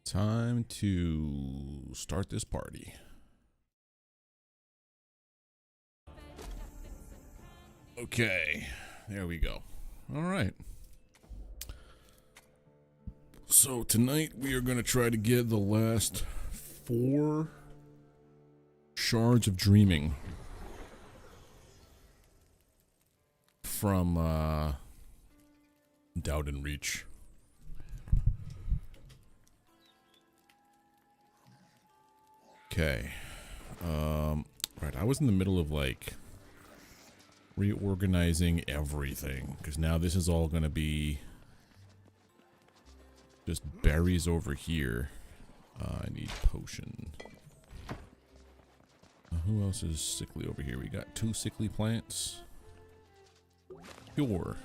Time to start this party. Okay, there we go. All right. So tonight we are going to try to get the last 4 Shards of Dreaming from Doubt and Reach. Okay. Right, I was in the middle of like reorganizing everything because now this is all gonna be just berries over here. I need potion. Who else is sickly over here? We got 2 sickly plants. Pure.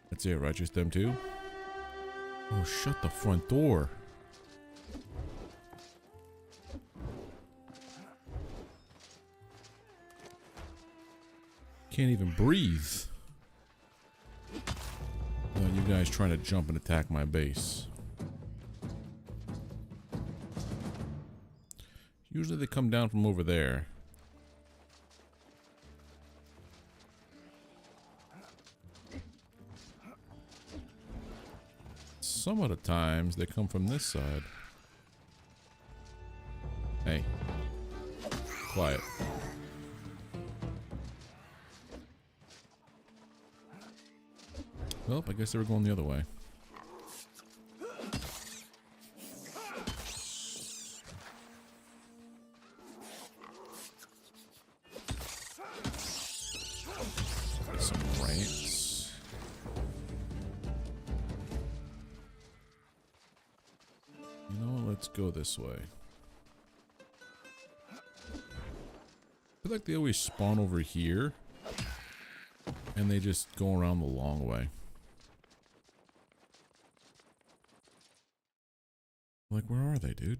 That's it, right? Just them 2? Oh, shut the front door. Can't even breathe. Oh, you guys trying to jump and attack my base. Usually they come down from over there. Some of the times they come from this side. Hey. Quiet. Well, I guess they were going the other way. Some rants. You know what? Let's go this way. I feel like they always spawn over here. And they just go around the long way. Like, where are they, dude?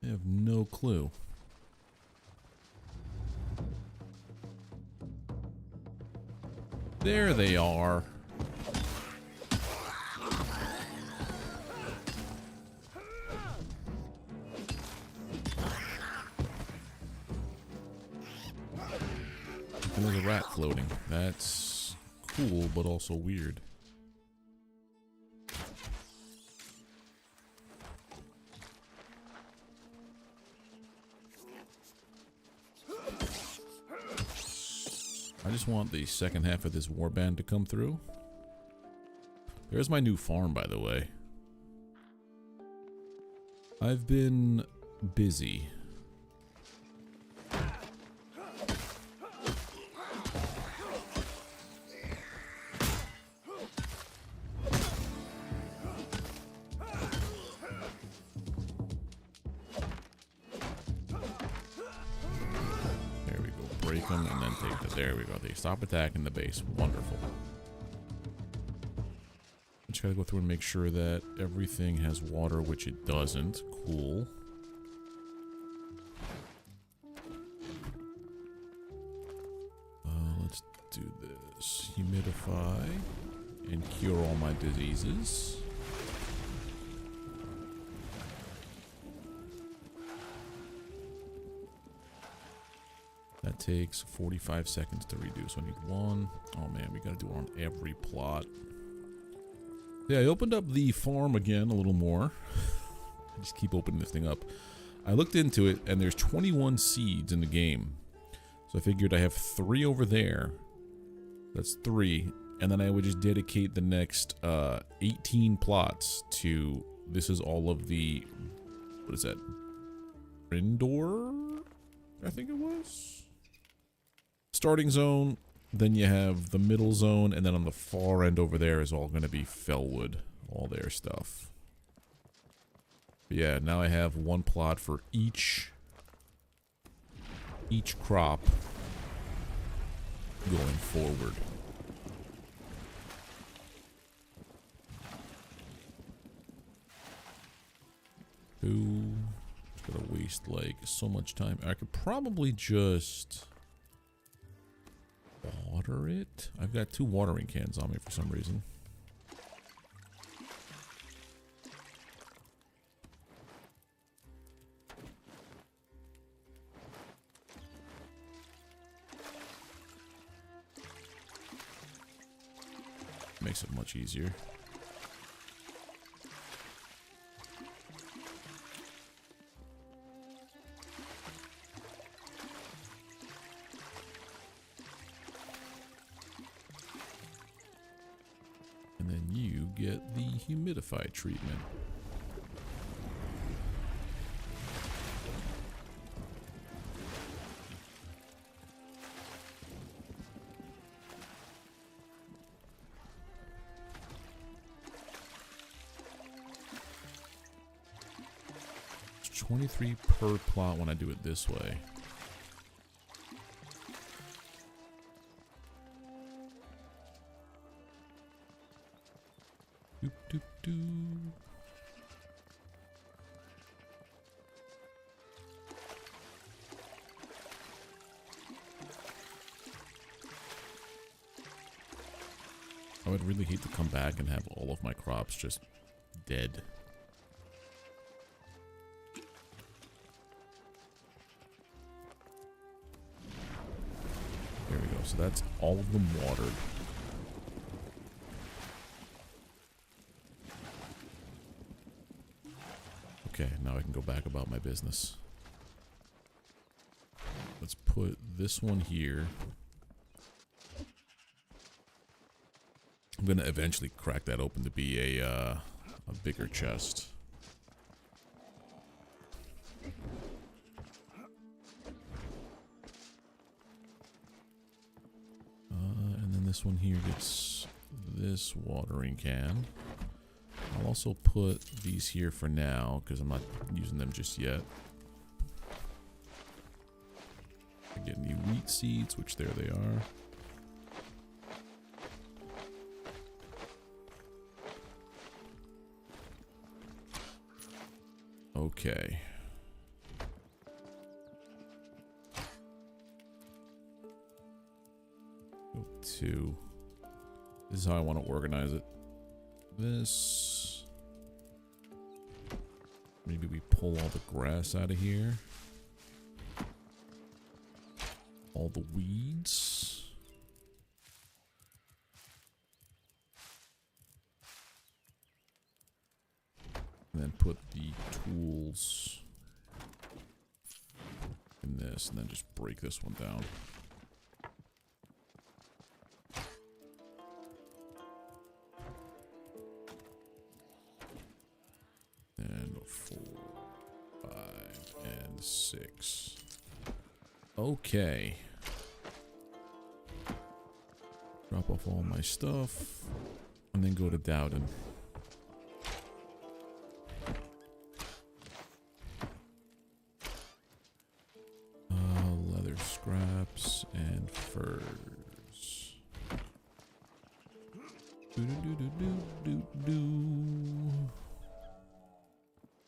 I have no clue. There they are. And there's a rat floating. That's cool, but also weird. just want the second half of this warband to come through. There's my new farm, by the way. I've been busy. Break them and then take the... There we go. They stop attacking the base. Wonderful. Just gotta go through and make sure that everything has water, which it doesn't. Cool. Let's do this. Humidify and cure all my diseases. That takes 45 seconds to redo, so I need one. Oh man, we gotta do it on every plot. Yeah, I opened up the farm again a little more. I just keep opening this thing up. I looked into it, and there's 21 seeds in the game. So I figured I have 3 over there. That's 3. And then I would just dedicate the next 18 plots to... This is all of the... What is that? Brindor? I think it was? Starting zone, then you have the middle zone, and then on the far end over there is all going to be Fellwood, all their stuff. But yeah, now I have one plot for each crop going forward. Ooh, it's gonna waste like so much time. I could probably just water it. I've got 2 watering cans on me for some reason. Makes it much easier. And then you get the humidify treatment. It's 23 per plot when I do it this way. Doop, doop, doop. I would really hate to come back and have all of my crops just dead. There we go. So that's all of them watered. Okay, now I can go back about my business. Let's put this one here. I'm gonna eventually crack that open to be a bigger chest. And then this one here gets this watering can. I'll also put these here for now, because I'm not using them just yet. I get new wheat seeds, which there they are. Okay. Go to... This is how I want to organize it. This. Maybe we pull all the grass out of here. All the weeds. And then put the tools in this, and then just break this one down. go 4, 5, and 6. Okay. Drop off all my stuff, and then go to Dowden. Leather scraps and furs.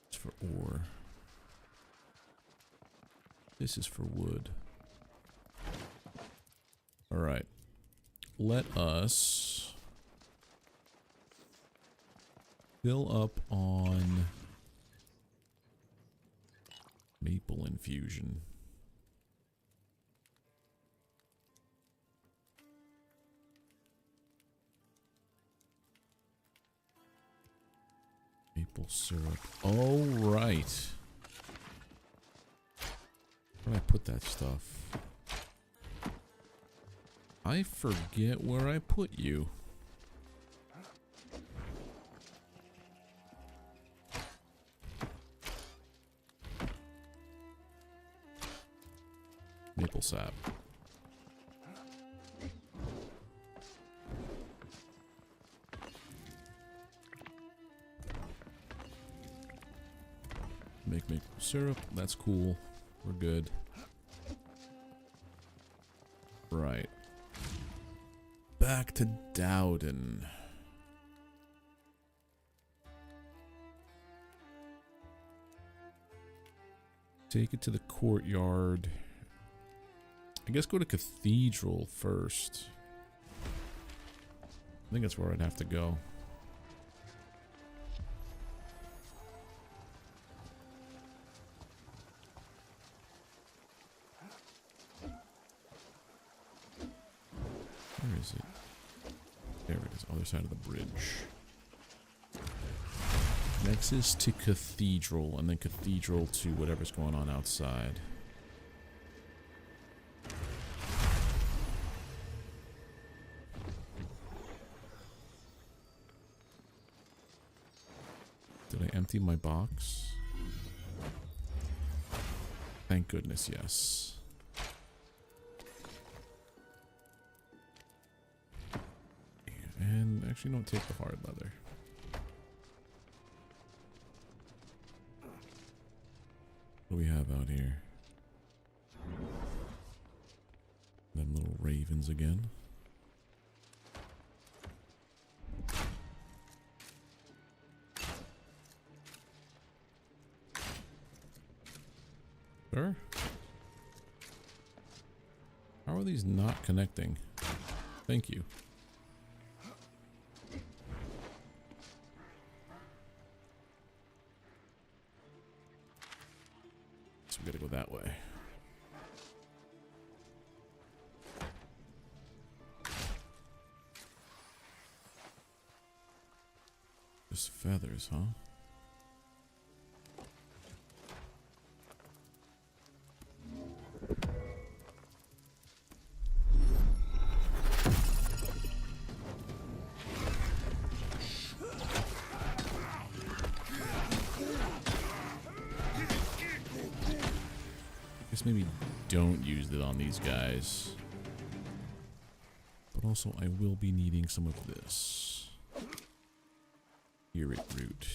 It's for ore. This is for wood. Alright. Let us fill up on maple infusion. Maple syrup. Oh, right. Where did I put that stuff? I forget where I put you. Maple sap. Make maple syrup. That's cool. We're good. Right. Back to Dowden. Take it to the courtyard. I guess go to Cathedral first. I think that's where I'd have to go. Where is it? There it is, other side of the bridge. Next is to Cathedral, and then Cathedral to whatever's going on outside. Did I empty my box? Thank goodness, yes. And actually, don't take the hard leather. What do we have out here? Them little ravens again. Sure. How are these not connecting? Thank you. So we gotta go that way. Just feathers, huh? Maybe don't use it on these guys. But also I will be needing some of this. Earrit root.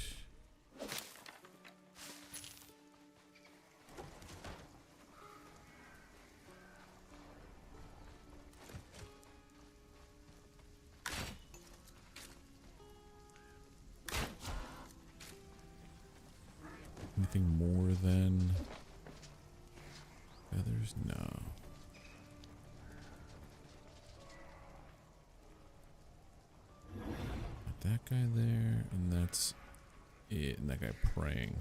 Anything more than feathers? No. Got that guy there, and that's it. And that guy praying.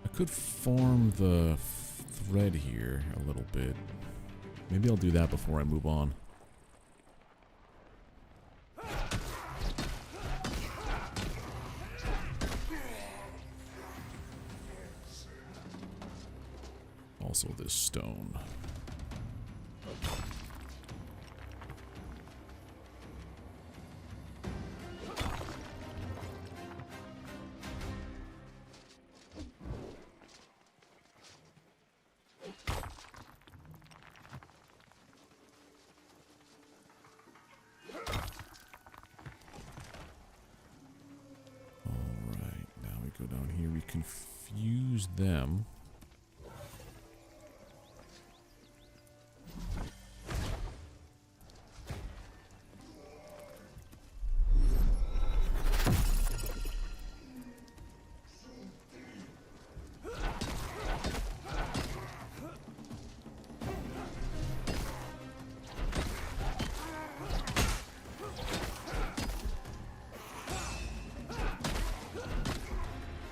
I could farm the thread here a little bit. Maybe I'll do that before I move on. also this stone. Go down here, we confuse them.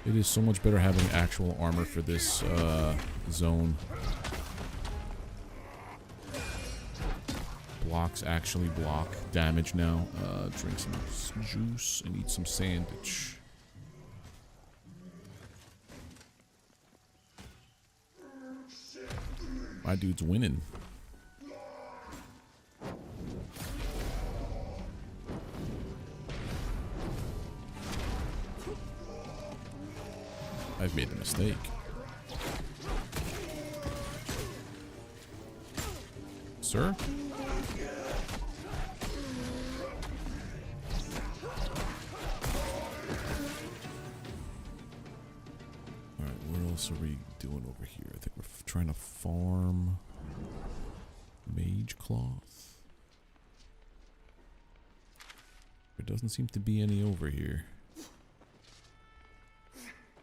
It is so much better having actual armor for this zone. Blocks actually block damage now. Drink some juice and eat some sandwich. My dude's winning. I've made a mistake. Sir? Alright, what else are we doing over here? I think we're trying to farm mage cloth. There doesn't seem to be any over here.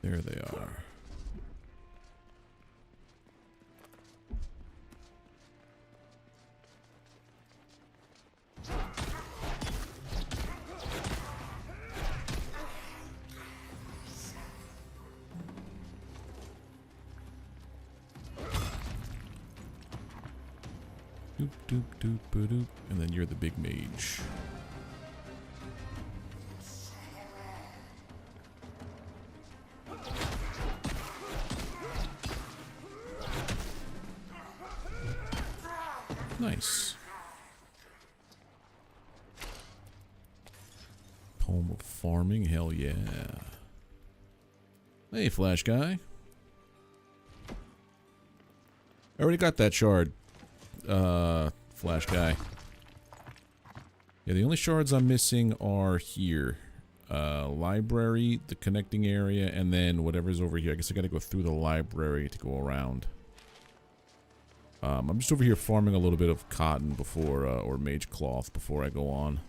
There they are. Doop doop doop doop, and then you're the big mage. Nice. Tome of farming, hell yeah. Hey, Flash guy. I already got that shard. Flash guy. Yeah, the only shards I'm missing are here. Library, the connecting area, and then whatever's over here. I guess I gotta go through the library to go around. I'm just over here farming a little bit of cotton before, or mage cloth before I go on.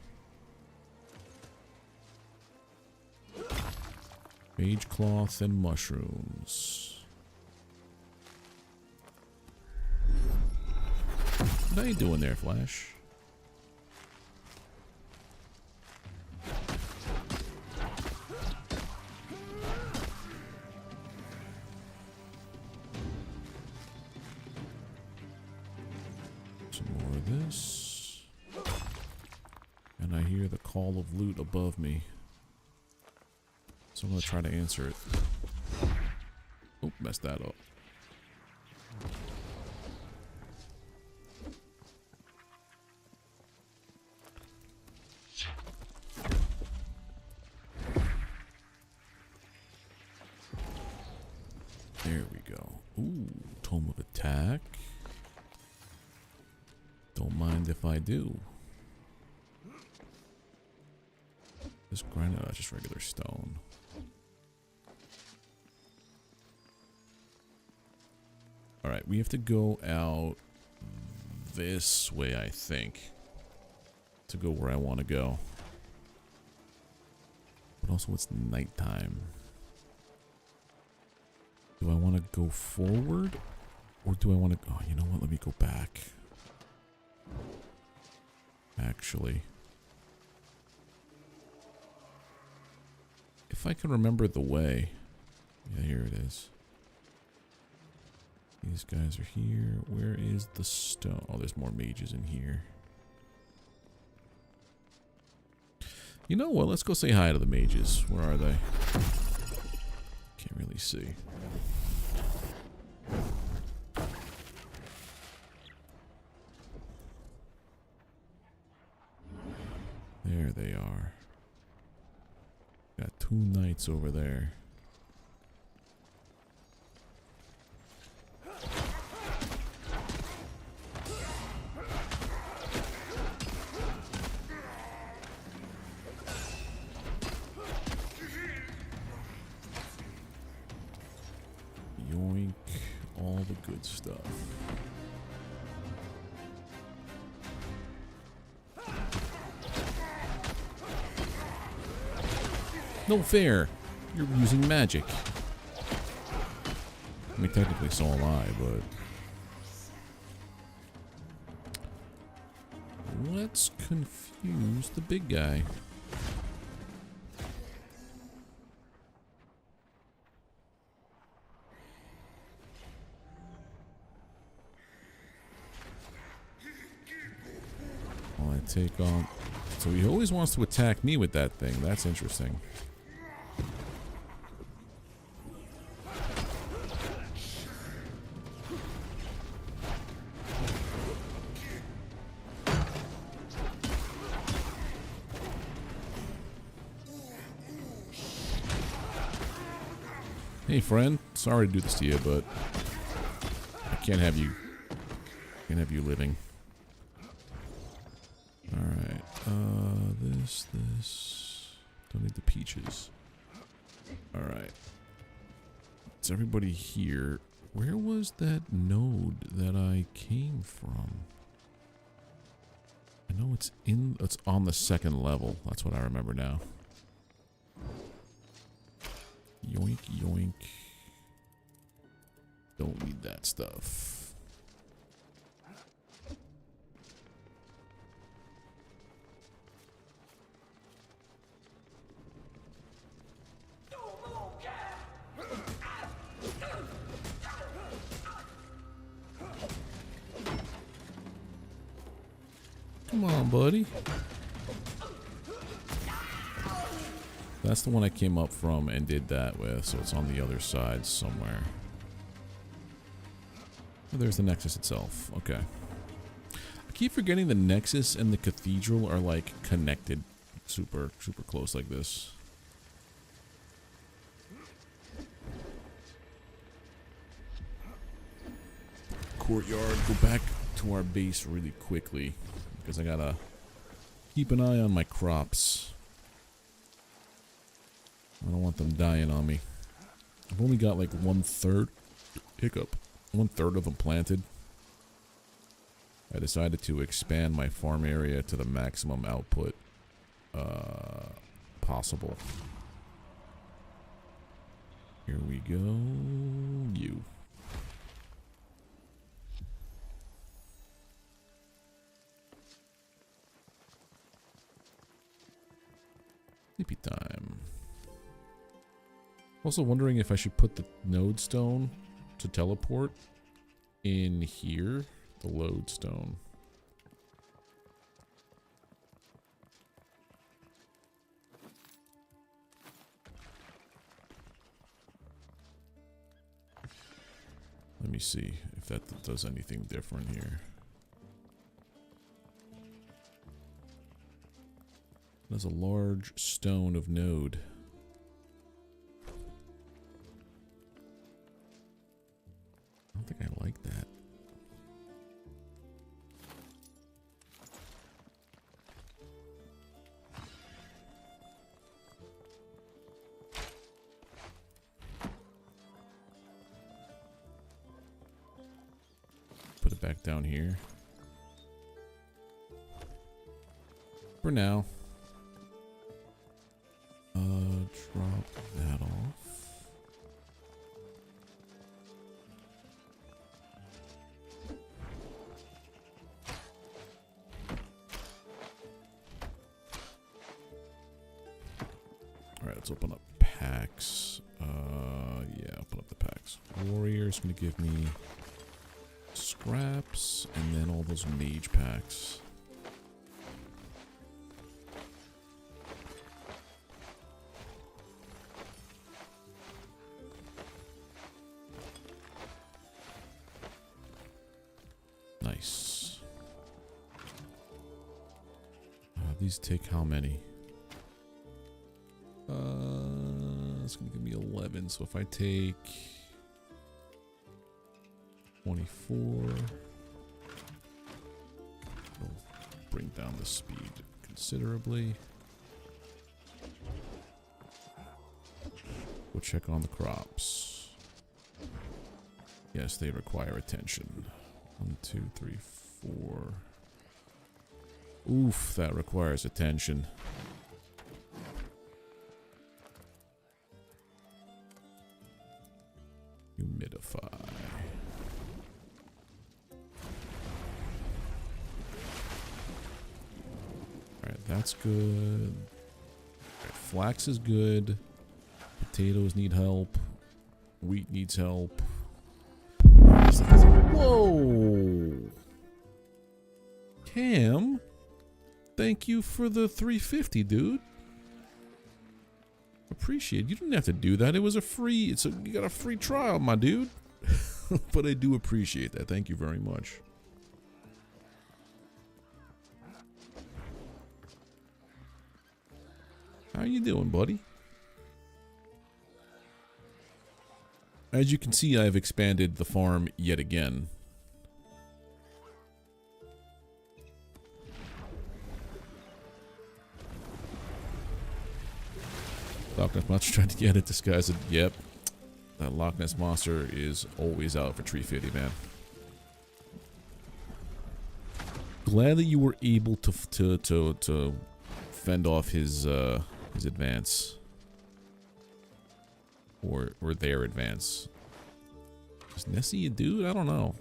Mage cloth and mushrooms. What are you doing there, Flash? This, and I hear the call of loot above me, so I'm gonna try to answer it. Oh, messed that up. There we go. Ooh, Tome of Attack. Don't mind if I do. This granite, that's just regular stone. Alright, we have to go out this way, I think, to go where I want to go. But also, it's nighttime. Do I want to go forward? Or do I want to... Oh, you know what? Let me go back. Actually, if I can remember the way. Yeah, here it is. These guys are here. Where is the stone? Oh, there's more mages in here. You know what? Let's go say hi to the mages. Where are they? Can't really see. There they are. Got 2 knights over there. Yoink, all the good stuff. No fair. You're using magic. I mean, technically so am I, but... let's confuse the big guy. Well, I take on... so he always wants to attack me with that thing. That's interesting. Hey friend, sorry to do this to you, but I can't have you living. Alright, this. Don't need the peaches. Alright. It's everybody here. Where was that node that I came from? I know it's on the 2nd level. That's what I remember now. Yoink, yoink. Don't need that stuff. Come on, buddy. That's the one I came up from and did that with, so it's on the other side somewhere. Oh, there's the Nexus itself. Okay. I keep forgetting the Nexus and the Cathedral are like connected super close like this. Courtyard, go back to our base really quickly because I gotta keep an eye on my crops. I don't want them dying on me. I've only got like 1/3 hiccup. 1/3 of them planted. I decided to expand my farm area to the maximum output possible. Here we go. You. Sleepy time. Also wondering if I should put the node stone to teleport in here, the lodestone. Let me see if that does anything different here. There's a large stone of node. I don't think I like that. Put it back down here. For now. Drop that off. Alright, let's open up packs. Yeah, open up the packs. Warrior's gonna give me scraps and then all those mage packs. Nice. These take how many? It's gonna give me 11. So if I take 24, it'll bring down the speed considerably. We'll check on the crops. Yes, they require attention. 1, 2, 3, 4. Oof, that requires attention. Humidify. Alright, that's good. Alright, flax is good. Potatoes need help. Wheat needs help. Whoa! Cam, thank you for the 350, dude. Appreciate it. You didn't have to do that. It was a free, you got a free trial, my dude. But I do appreciate that. Thank you very much. How you doing, buddy? As you can see, I've expanded the farm yet again. Loch Ness Monster trying to get it disguised. Yep. That Loch Ness Monster is always out for 350, man. Glad that you were able to fend off his advance. Or their advance. Is Nessie a dude? I don't know.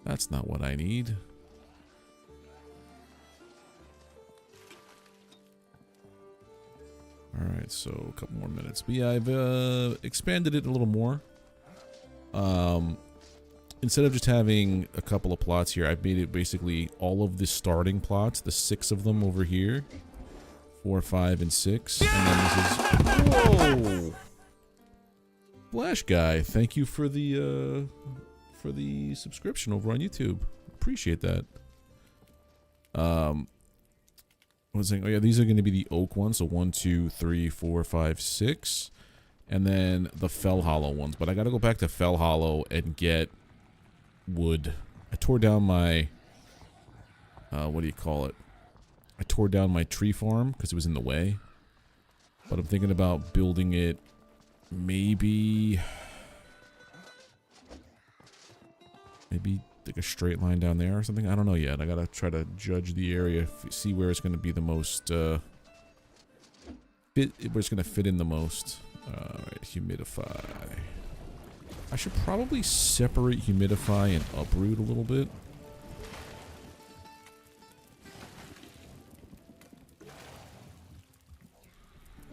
That's not what I need. Alright, so a couple more minutes. But yeah, I've expanded it a little more. Instead of just having a couple of plots here, I've made it basically all of the starting plots, the 6 of them over here. 4, 5, and 6. And then this is... Whoa! Flash Guy, thank you for the subscription over on YouTube. Appreciate that. I was saying, oh yeah, these are going to be the oak ones. So 1, 2, 3, 4, 5, 6. And then the Fell Hollow ones. But I got to go back to Fell Hollow and get wood. I tore down my... what do you call it? I tore down my tree farm because it was in the way. But I'm thinking about building it maybe like a straight line down there or something. I don't know yet. I gotta try to judge the area, see where it's gonna be the most where it's gonna fit in the most. Alright, humidify. I should probably separate humidify and uproot a little bit.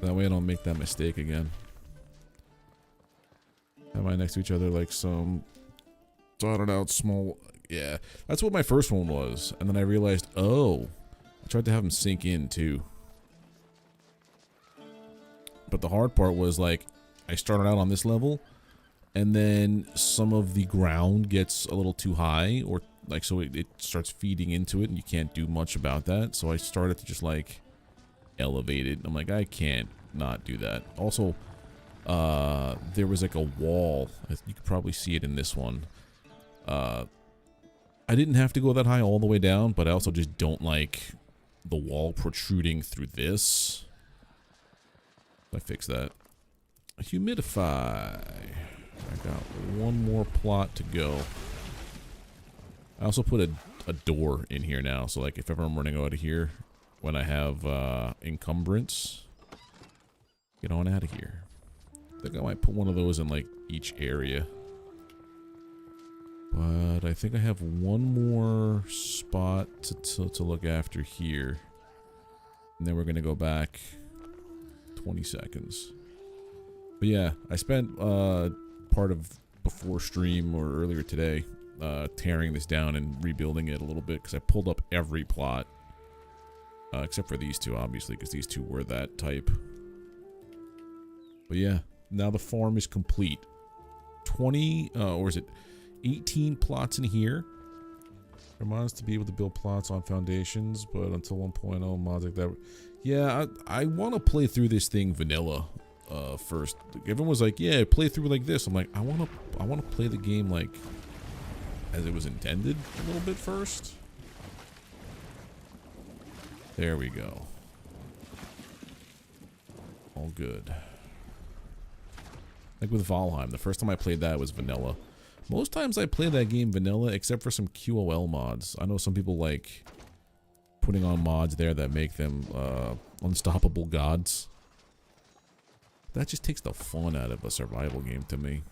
That way I don't make that mistake again. Have I next to each other like some dotted out small... Yeah, that's what my first one was. And then I realized, oh, I tried to have them sink in too. But the hard part was like, I started out on this level, and then some of the ground gets a little too high, or like, so it starts feeding into it, and you can't do much about that. So I started to just like elevate it. I'm like, I can't not do that. Also, there was like a wall. You could probably see it in this one. I didn't have to go that high all the way down, but I also just don't like the wall protruding through this. I fix that. Humidify. I got one more plot to go. I also put a door in here now, so like if ever I'm running out of here, when I have encumbrance, get on out of here. I think I might put one of those in like each area. But I think I have one more spot to look after here. And then we're going to go back 20 seconds. But yeah, I spent part of before stream or earlier today tearing this down and rebuilding it a little bit because I pulled up every plot. Except for these two, obviously, because these two were that type. But yeah, now the farm is complete. 20, or is it 18 plots in here? For mods to be able to build plots on foundations, but until 1.0 mods like that. Yeah, I want to play through this thing vanilla first. Everyone was like, "Yeah, play through like this." I'm like, I want to play the game like as it was intended a little bit first. There we go. All good. Like with Valheim, the first time I played that was vanilla. Most times I play that game vanilla, except for some QOL mods. I know some people like putting on mods there that make them unstoppable gods. That just takes the fun out of a survival game to me.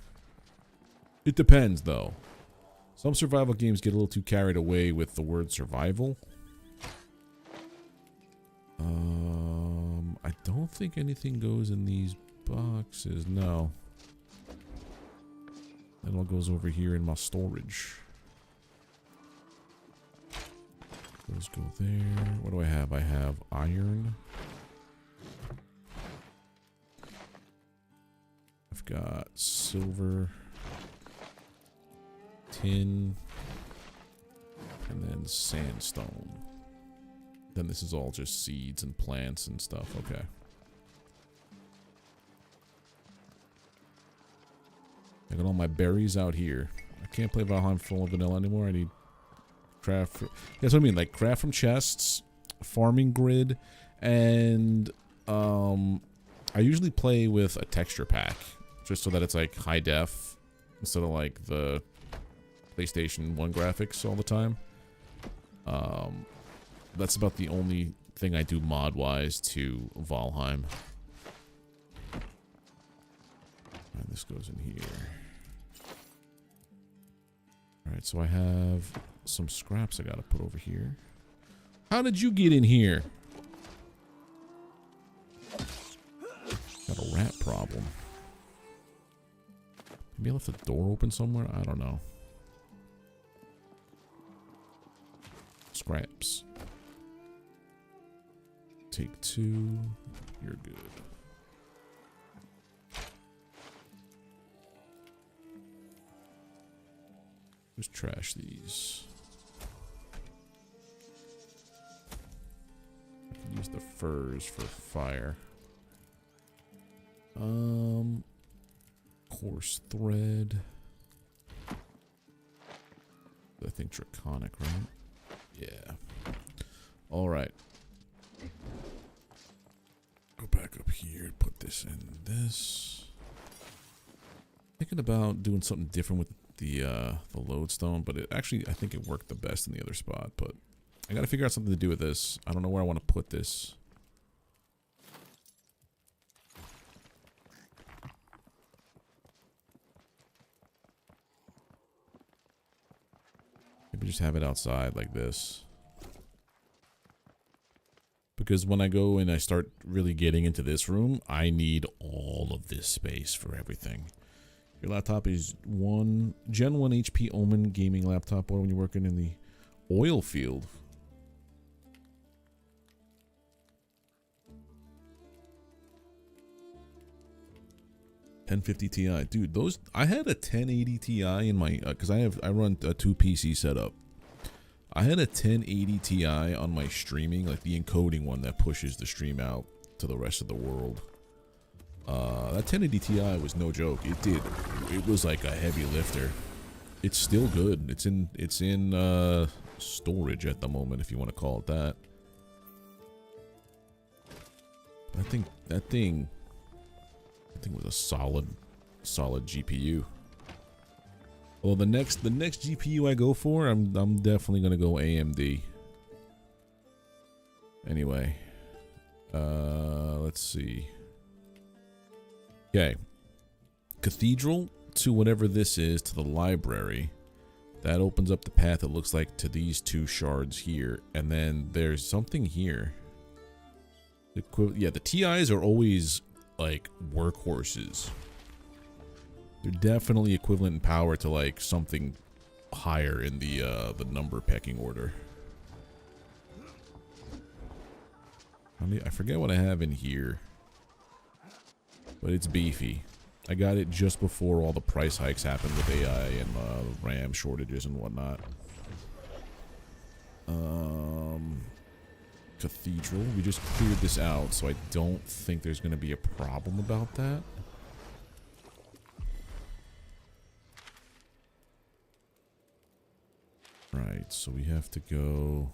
It depends, though. Some survival games get a little too carried away with the word survival. I don't think anything goes in these boxes. No. That all goes over here in my storage. Those go there. What do I have? I have iron. I've got silver, tin, and then sandstone. Then this is all just seeds and plants and stuff. Okay. I got all my berries out here. I can't play Valheim full of vanilla anymore. I need craft. That's what I mean. Like craft from chests, farming grid, and I usually play with a texture pack just so that it's like high def instead of like the PlayStation 1 graphics all the time. That's about the only thing I do mod wise to Valheim. And this goes in here. Alright, so I have some scraps I gotta put over here. How did you get in here? Got a rat problem. Maybe I left the door open somewhere? I don't know. Scraps. Take 2. You're good. Just trash these. I can use the furs for fire. Coarse thread. I think draconic, right? Yeah. All right. Go back up here. Put this in this. Thinking about doing something different with the lodestone, but it actually, I think it worked the best in the other spot. But I gotta figure out something to do with this. I don't know where I want to put this. Maybe just have it outside like this. Because when I go and I start really getting into this room, I need all of this space for everything. Your laptop is Gen 1 HP Omen gaming laptop, or when you're working in the oil field. $1050 Ti, dude. Those I had a 1080 Ti in my because I run a 2 PC setup. I had a 1080 Ti on my streaming, like the encoding one that pushes the stream out to the rest of the world. That 1080 Ti was no joke. It was like a heavy lifter. It's still good. It's in storage at the moment, if you want to call it that. I think that thing was a solid GPU. Well, the next GPU I go for, I'm definitely gonna go AMD. Anyway, let's see. Okay, cathedral to whatever this is, to the library. That opens up the path, it looks like, to these 2 shards here, and then there's something here. Yeah, the TIs are always like workhorses. They're definitely equivalent in power to like something higher in the number pecking order. I forget what I have in here, but it's beefy. I got it just before all the price hikes happened with AI and RAM shortages and whatnot. Cathedral. We just cleared this out, so I don't think there's going to be a problem about that. Right, so we have to go...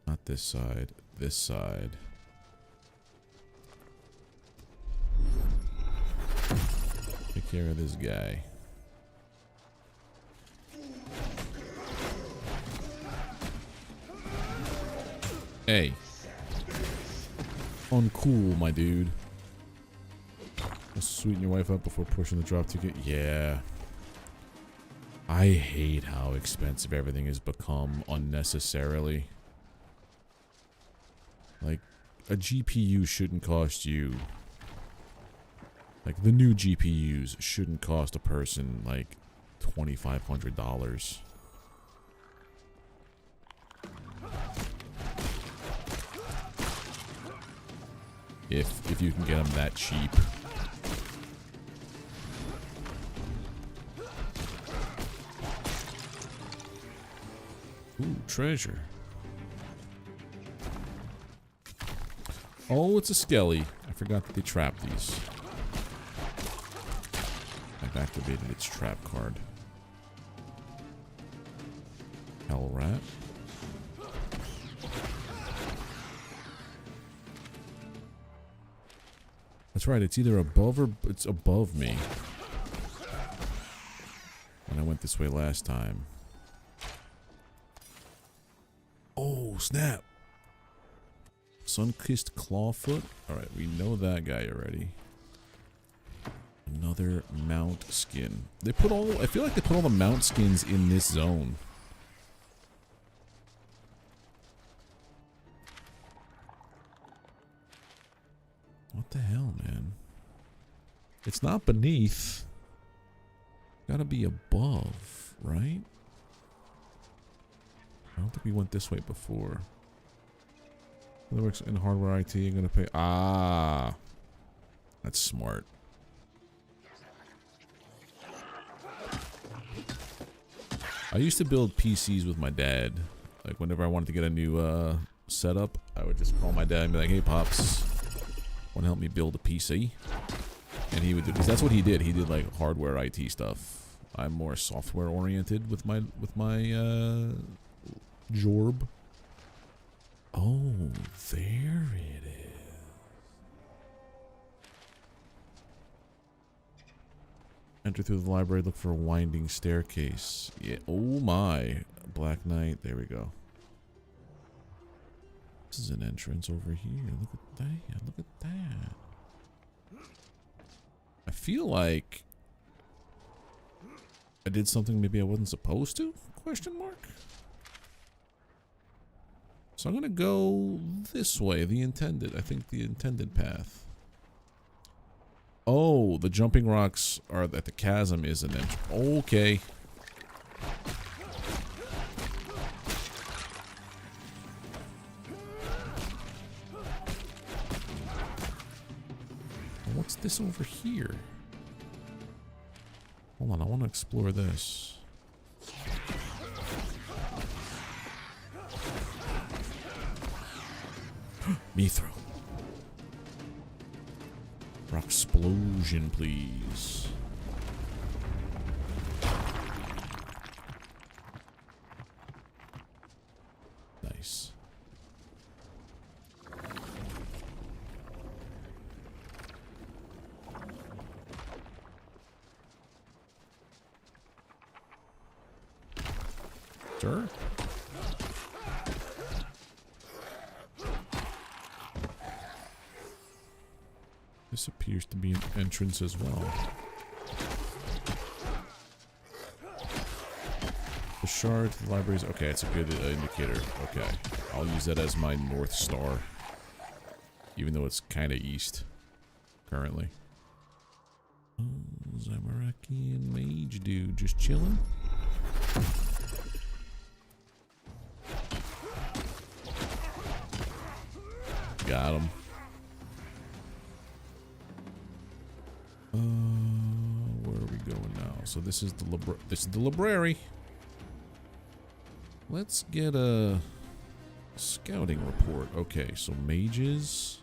Not this side, this side. Take care of this guy. Hey. Uncool, my dude. Let's sweeten your wife up before pushing the drop ticket. Yeah. I hate how expensive everything has become unnecessarily. Like, a GPU shouldn't cost you... Like, the new GPUs shouldn't cost a person, like, $2,500. If you can get them that cheap. Ooh, treasure. Oh, it's a skelly. I forgot that they trapped these. I've activated its trap card. Hell rat. That's right, it's either above or it's above me. When I went this way last time. Oh, snap. Sun-kissed clawfoot. Alright, we know that guy already. Another mount skin. They put all... I feel like they put all the mount skins in this zone. What the hell, man? It's not beneath. Gotta be above, right? I don't think we went this way before. That works in hardware IT. I'm gonna pay. Ah, that's smart. I used to build PCs with my dad. Like whenever I wanted to get a new setup, I would just call my dad and be like, "Hey, pops, want to help me build a PC?" And he would do, because that's what he did. He did like hardware IT stuff. I'm more software oriented with my Jorb. Oh, there it is. Enter through the library, look for a winding staircase. Yeah. Oh my. Black Knight. There we go. This is an entrance over here. Look at that. Look at that. I feel like I did something maybe I wasn't supposed to? Question mark? So I'm gonna go this way, the intended. I think the intended path. Oh, the jumping rocks are at the chasm is an entrance. Okay. What's this over here? Hold on, I want to explore this. Mithril. Rock explosion, please. Nice. Sure. This appears to be an entrance as well. The Shards, the libraries. Okay, it's a good indicator. Okay, I'll use that as my North Star. Even though it's kind of east currently. Oh, Zamarakian mage dude just chilling. Got him. Where are we going now? So this is the library. Let's get a scouting report. Okay, so mages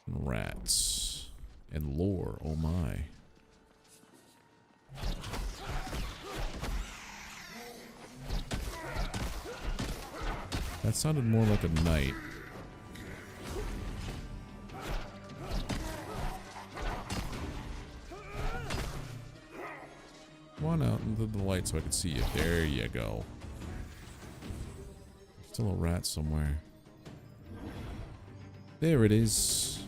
and rats and lore. Oh my. That sounded more like a knight. Come on out into the light so I can see you. There you go. Still a rat somewhere. There it is.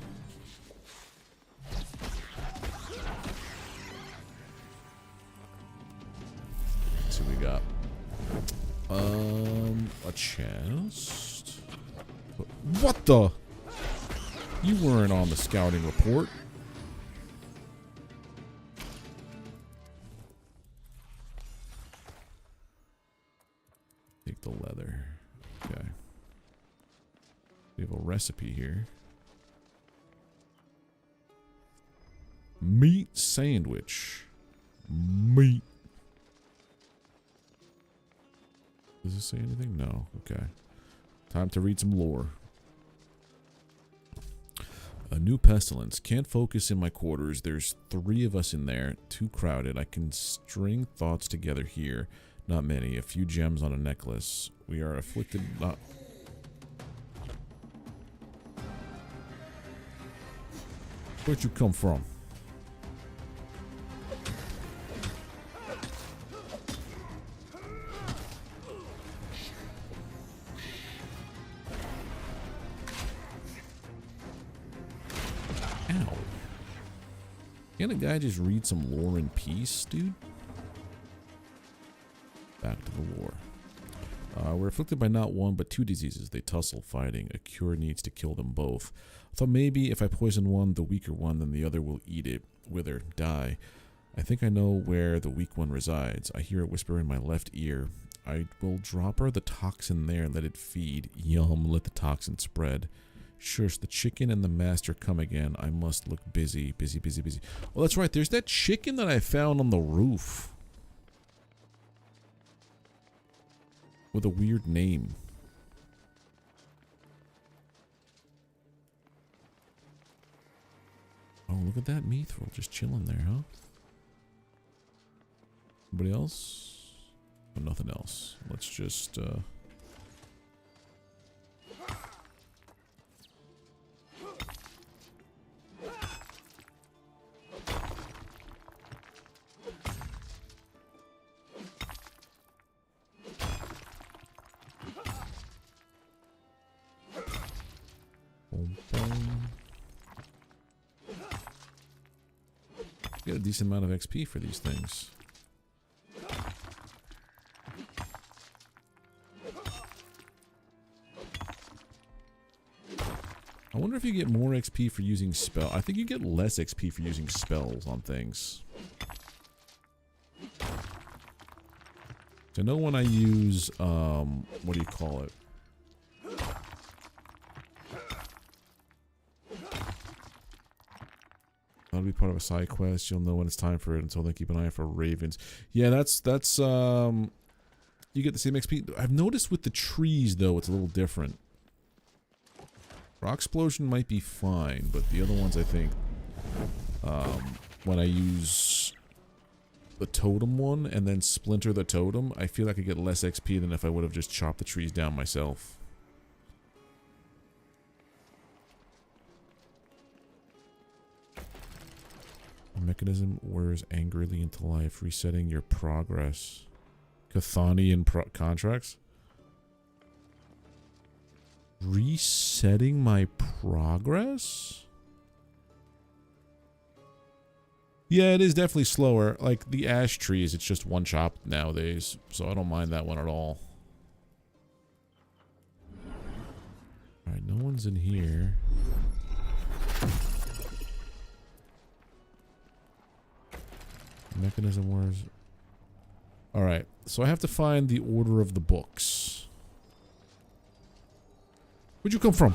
Let's see what we got. A chest. What the? You weren't on the scouting report. Take the leather. Okay. We have a recipe here. Meat sandwich. Meat. Does this say anything? No. Okay. Time to read some lore. A new pestilence. Can't focus in my quarters. There's 3 of us in there. Too crowded. I can string thoughts together here. Not many. A few gems on a necklace. We are afflicted. Not. Where'd you come from? Ow. Can't a guy just read some lore in peace, dude? Back to the lore. We're afflicted by not 1 but 2 diseases. They tussle, fighting. A cure needs to kill them both. I thought maybe if I poison one, the weaker one, then the other will eat it, wither, die. I think I know where the weak one resides. I hear it whisper in my left ear. I will drop her the toxin there and let it feed. Yum, let the toxin spread. Shush, the chicken and the master come again. I must look busy, busy, busy, busy. Oh, that's right. There's that chicken that I found on the roof. With a weird name. Oh, look at that mithril just chilling there, huh? Anybody else? Oh, nothing else. Let's just, get a decent amount of XP for these things. I wonder if you get more XP for using spell. I think you get less XP for using spells on things. So I know when I use, what do you call it? That'll be part of a side quest. You'll know when it's time for it. Until then, keep an eye out for ravens. Yeah, that's you get the same XP. I've noticed with the trees though, it's a little different. Rock explosion might be fine, but the other ones I think, when I use the totem one and then splinter the totem, I feel like I get less XP than if I would have just chopped the trees down myself. Mechanism wears angrily into life, resetting your progress. Chthonian contracts? Resetting my progress? Yeah, it is definitely slower. Like the ash trees, it's just one chop nowadays, so I don't mind that one at all. Alright, no one's in here. Mechanism wears. Alright, so I have to find the order of the books. Where'd you come from?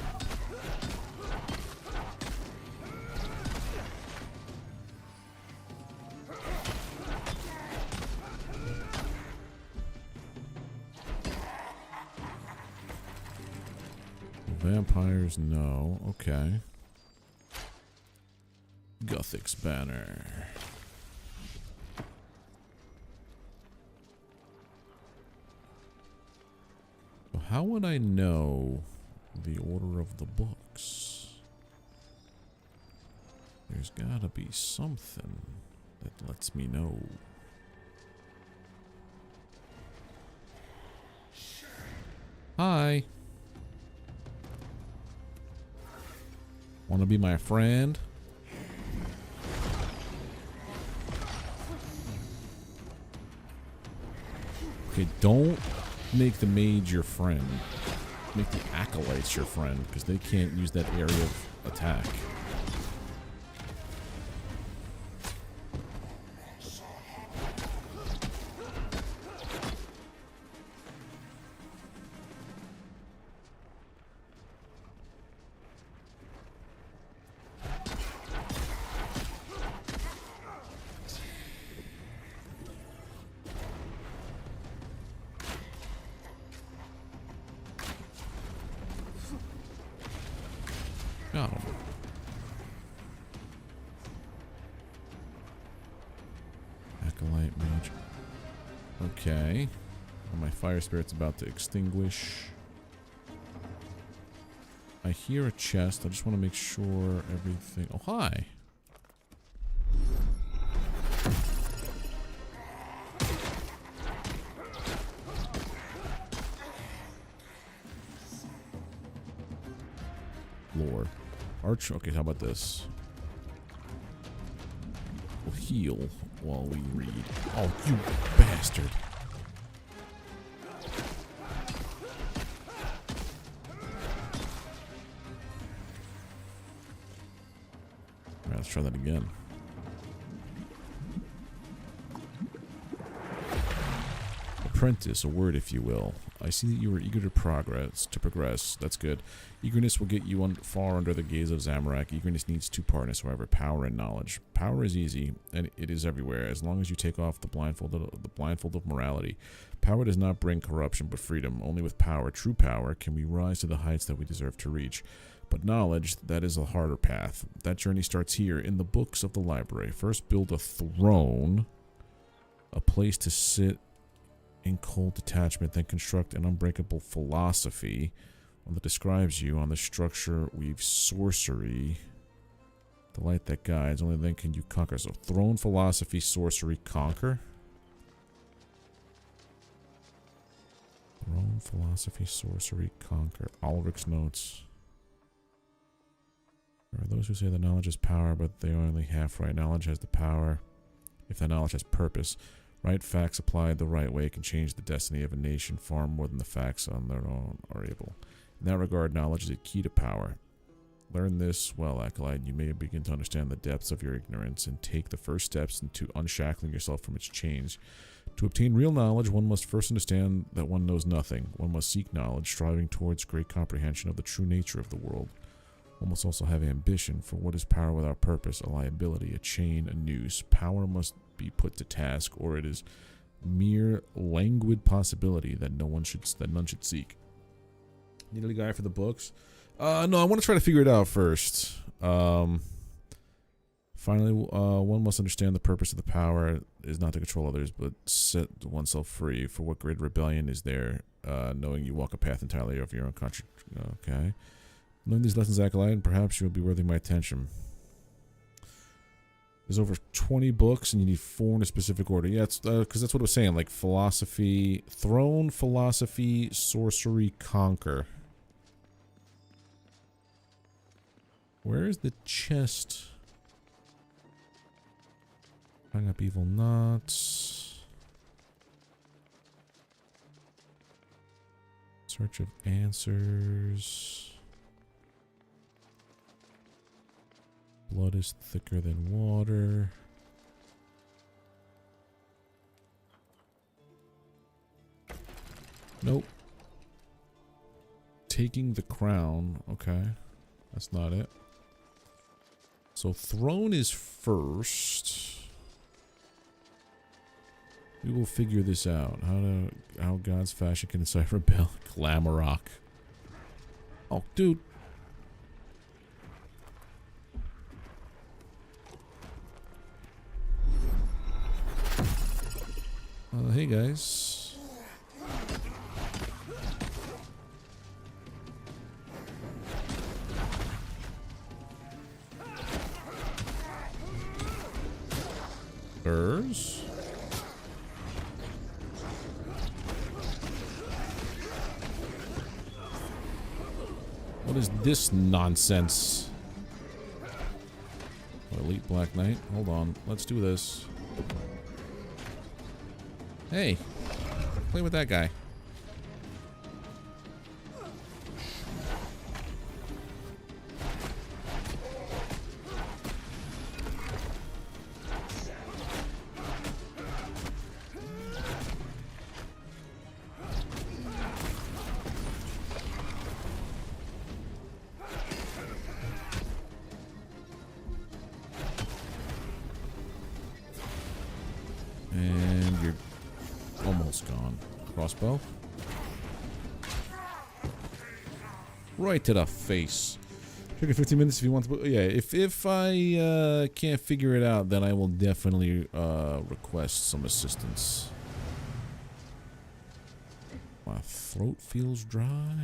Vampires, no. Okay. Gothic's banner. So how would I know the order of the books? There's gotta be something that lets me know. Hi. Wanna be my friend? Okay, don't make the mage your friend. Make the acolytes your friend, because they can't use that area of attack. Got him. Acolyte mage. Okay. Well, my fire spirit's about to extinguish. I hear a chest. I just want to make sure everything... Oh, hi. Lore. Arch. Okay, how about this? We'll heal while we read. Oh, you bastard. Alright, let's try that again. Apprentice, a word if you will. I see that you are eager to progress. That's good. Eagerness will get you far under the gaze of Zamorak. Eagerness needs two partners, however, power and knowledge. Power is easy, and it is everywhere, as long as you take off the blindfold of morality. Power does not bring corruption, but freedom. Only with power, true power, can we rise to the heights that we deserve to reach. But knowledge, that is a harder path. That journey starts here, in the books of the library. First, build a throne, a place to sit in cold detachment, then construct an unbreakable philosophy, one that describes you. On the structure, weave sorcery, the light that guides. Only then can you conquer. So throne, philosophy, sorcery, conquer. Throne, philosophy, sorcery, conquer. Ulrich's notes. There are those who say that knowledge is power, but they are only half right. Knowledge has the power if that knowledge has purpose. Right facts applied the right way can change the destiny of a nation far more than the facts on their own are able. In that regard, knowledge is a key to power. Learn this well, Acolyte. You may begin to understand the depths of your ignorance and take the first steps into unshackling yourself from its chains. To obtain real knowledge, one must first understand that one knows nothing. One must seek knowledge, striving towards great comprehension of the true nature of the world. One must also have ambition, for what is power without purpose? A liability, a chain, a noose. Power must be put to task, or it is mere languid possibility that none should seek. Need a guy for the books? No, I want to try to figure it out first. Finally, one must understand the purpose of the power is not to control others, but set oneself free. For what great rebellion is there, knowing you walk a path entirely of your own country? Okay. Learn these lessons, Acolyte, and perhaps you'll be worthy of my attention. There's over 20 books, and you need 4 in a specific order. Yeah, because that's what I was saying. Like philosophy, throne, philosophy, sorcery, conquer. Where is the chest? Hang up evil knots. Search of answers. Blood is thicker than water. Nope. Taking the crown. Okay. That's not it. So throne is first. We will figure this out. How God's fashion can incite rebel. Glamorak. Oh, dude. Hey, guys. Sirs. What is this nonsense? Elite Black Knight. Hold on. Let's do this. Hey. Play with that guy. And you're almost gone. Crossbow. Right to the face. Take 15 minutes if you want to. Yeah, if I can't figure it out, then I will definitely request some assistance. My throat feels dry.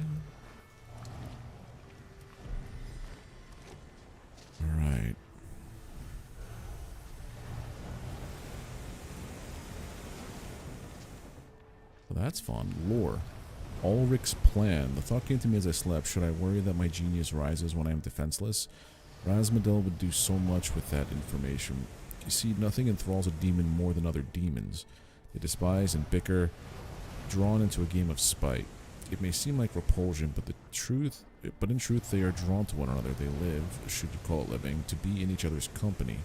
All right. Well, that's fun. Lore. Ulrich's plan. The thought came to me as I slept. Should I worry that my genius rises when I am defenseless? Rasmadel would do so much with that information. You see, nothing enthralls a demon more than other demons. They despise and bicker, drawn into a game of spite. It may seem like repulsion, but in truth they are drawn to one another. They live, should you call it living, to be in each other's company.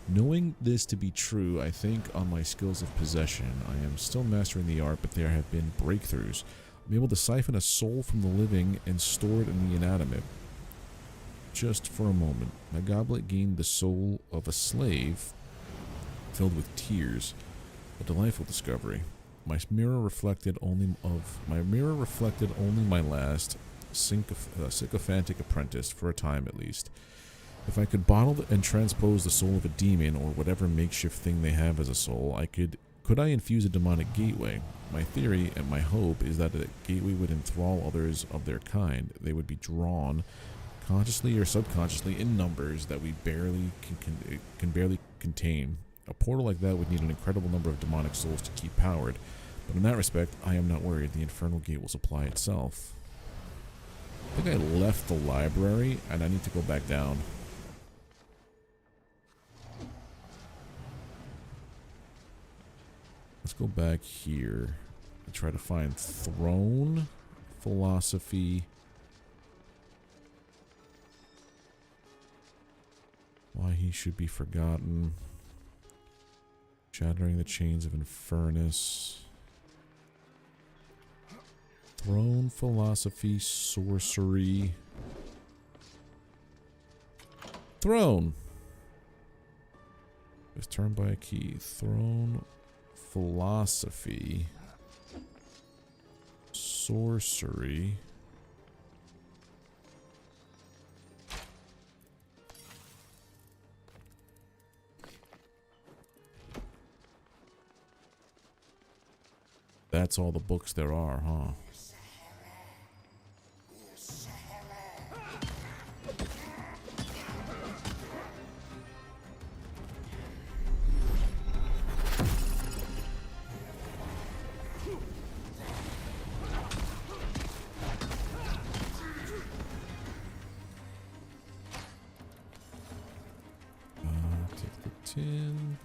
Knowing this to be true, I think on my skills of possession. I am still mastering the art, but there have been breakthroughs. I'm able to siphon a soul from the living and store it in the inanimate. Just for a moment. My goblet gained the soul of a slave filled with tears. A delightful discovery. My mirror reflected only my last sycophantic apprentice, for a time at least. If I could bottle and transpose the soul of a demon, or whatever makeshift thing they have as a soul, could I infuse a demonic gateway? My theory and my hope is that a gateway would enthrall others of their kind. They would be drawn, consciously or subconsciously, in numbers that we can barely contain. A portal like that would need an incredible number of demonic souls to keep powered, but in that respect, I am not worried. The infernal gate will supply itself. I think I left the library, and I need to go back down. Let's go back here and try to find throne, philosophy. Why he should be forgotten. Shattering the chains of Infernus. Throne, philosophy, sorcery. Throne. Is turned by a key. Throne, philosophy, sorcery. That's all the books there are, huh? Take the tin.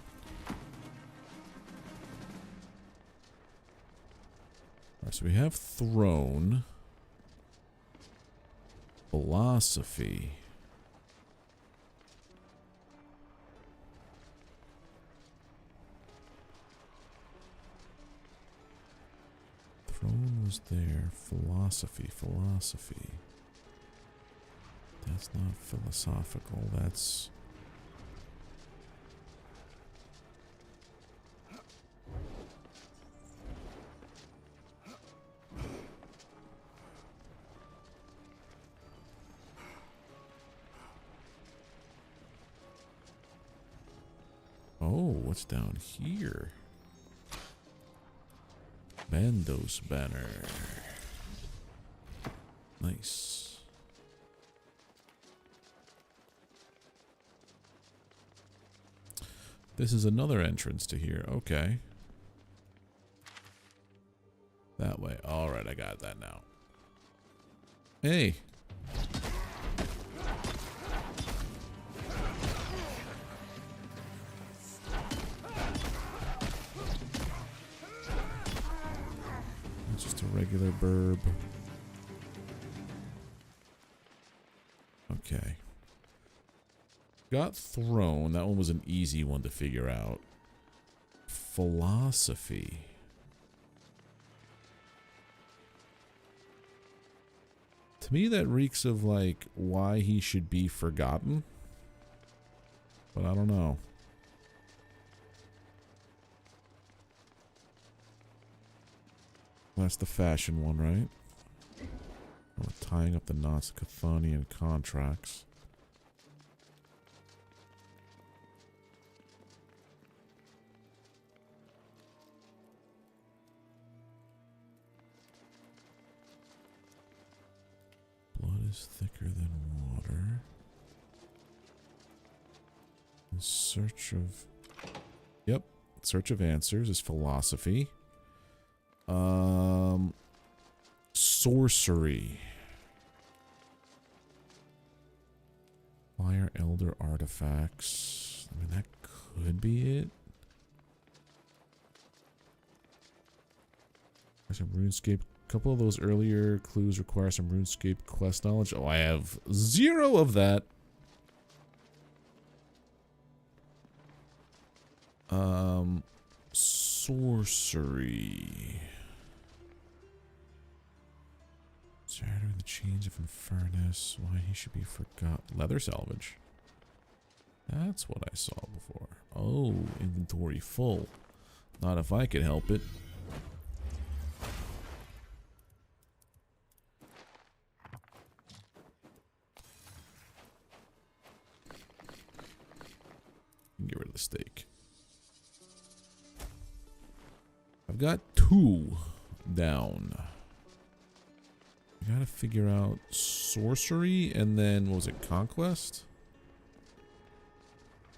Alright, so we have throne, philosophy. Throne was there. Philosophy. That's not philosophical. That's... Oh, what's down here? Bandos banner. Nice. This is another entrance to here. Okay. That way. Alright, I got that now. Hey. It's just a regular burb. Okay. Got thrown. That one was an easy one to figure out. Philosophy. To me, that reeks of, like, why he should be forgotten. But I don't know. That's the fashion one, right? Oh, tying up the knots of Chthonian contracts. Blood is thicker than water. In search of... Yep. Search of answers is philosophy. Sorcery. Fire Elder artifacts. I mean, that could be it. There's some Runescape. A couple of those earlier clues require some Runescape quest knowledge. Oh, I have 0 of that. Sorcery. Shattering the chains of Infernus. Why he should be forgot. Leather salvage. That's what I saw before. Oh, inventory full. Not if I could help it. Get rid of the steak. I've got 2 down. I gotta figure out sorcery and then, what was it, conquest?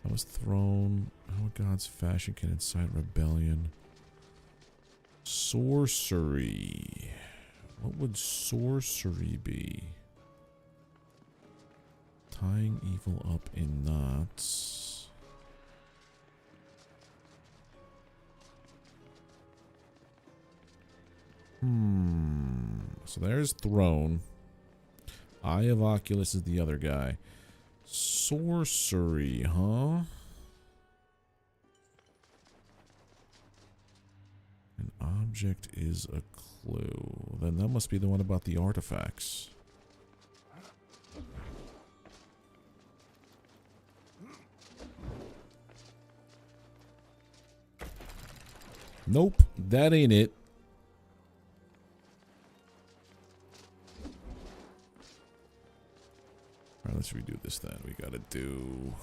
I was thrown. How a god's fashion can incite rebellion. Sorcery. What would sorcery be? Tying evil up in knots. So there's throne. Eye of Oculus is the other guy. Sorcery, huh? An object is a clue. Then that must be the one about the artifacts. Nope, that ain't it. Alright, let's redo this then. We gotta do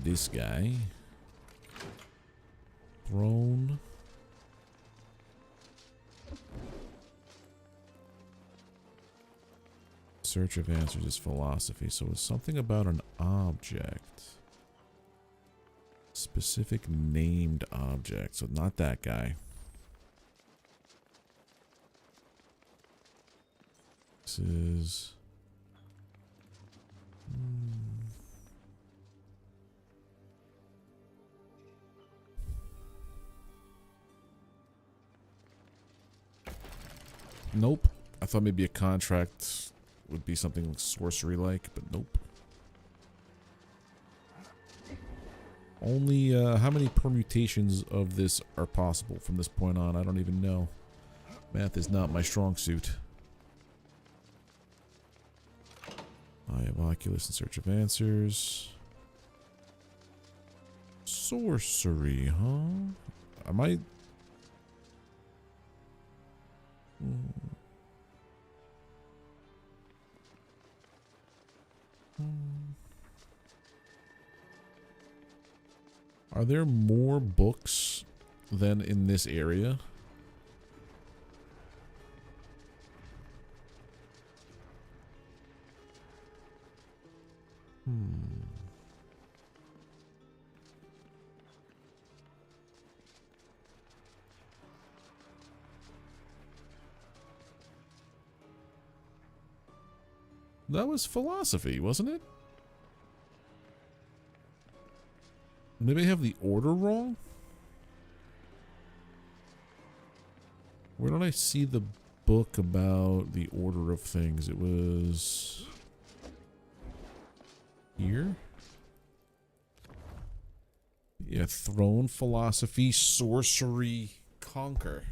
this guy. Throne. Search of answers is philosophy. So it's something about an object. Specific named object. So not that guy. This is... Nope. I thought maybe a contract would be something sorcery-like, but nope. Only, how many permutations of this are possible from this point on? I don't even know. Math is not my strong suit. Eye of Oculus in search of answers. Sorcery, huh? I might... Are there more books than in this area? That was philosophy, wasn't it? Maybe I have the order wrong? Where did I see the book about the order of things? It was here? Yeah, throne, philosophy, sorcery, conquer.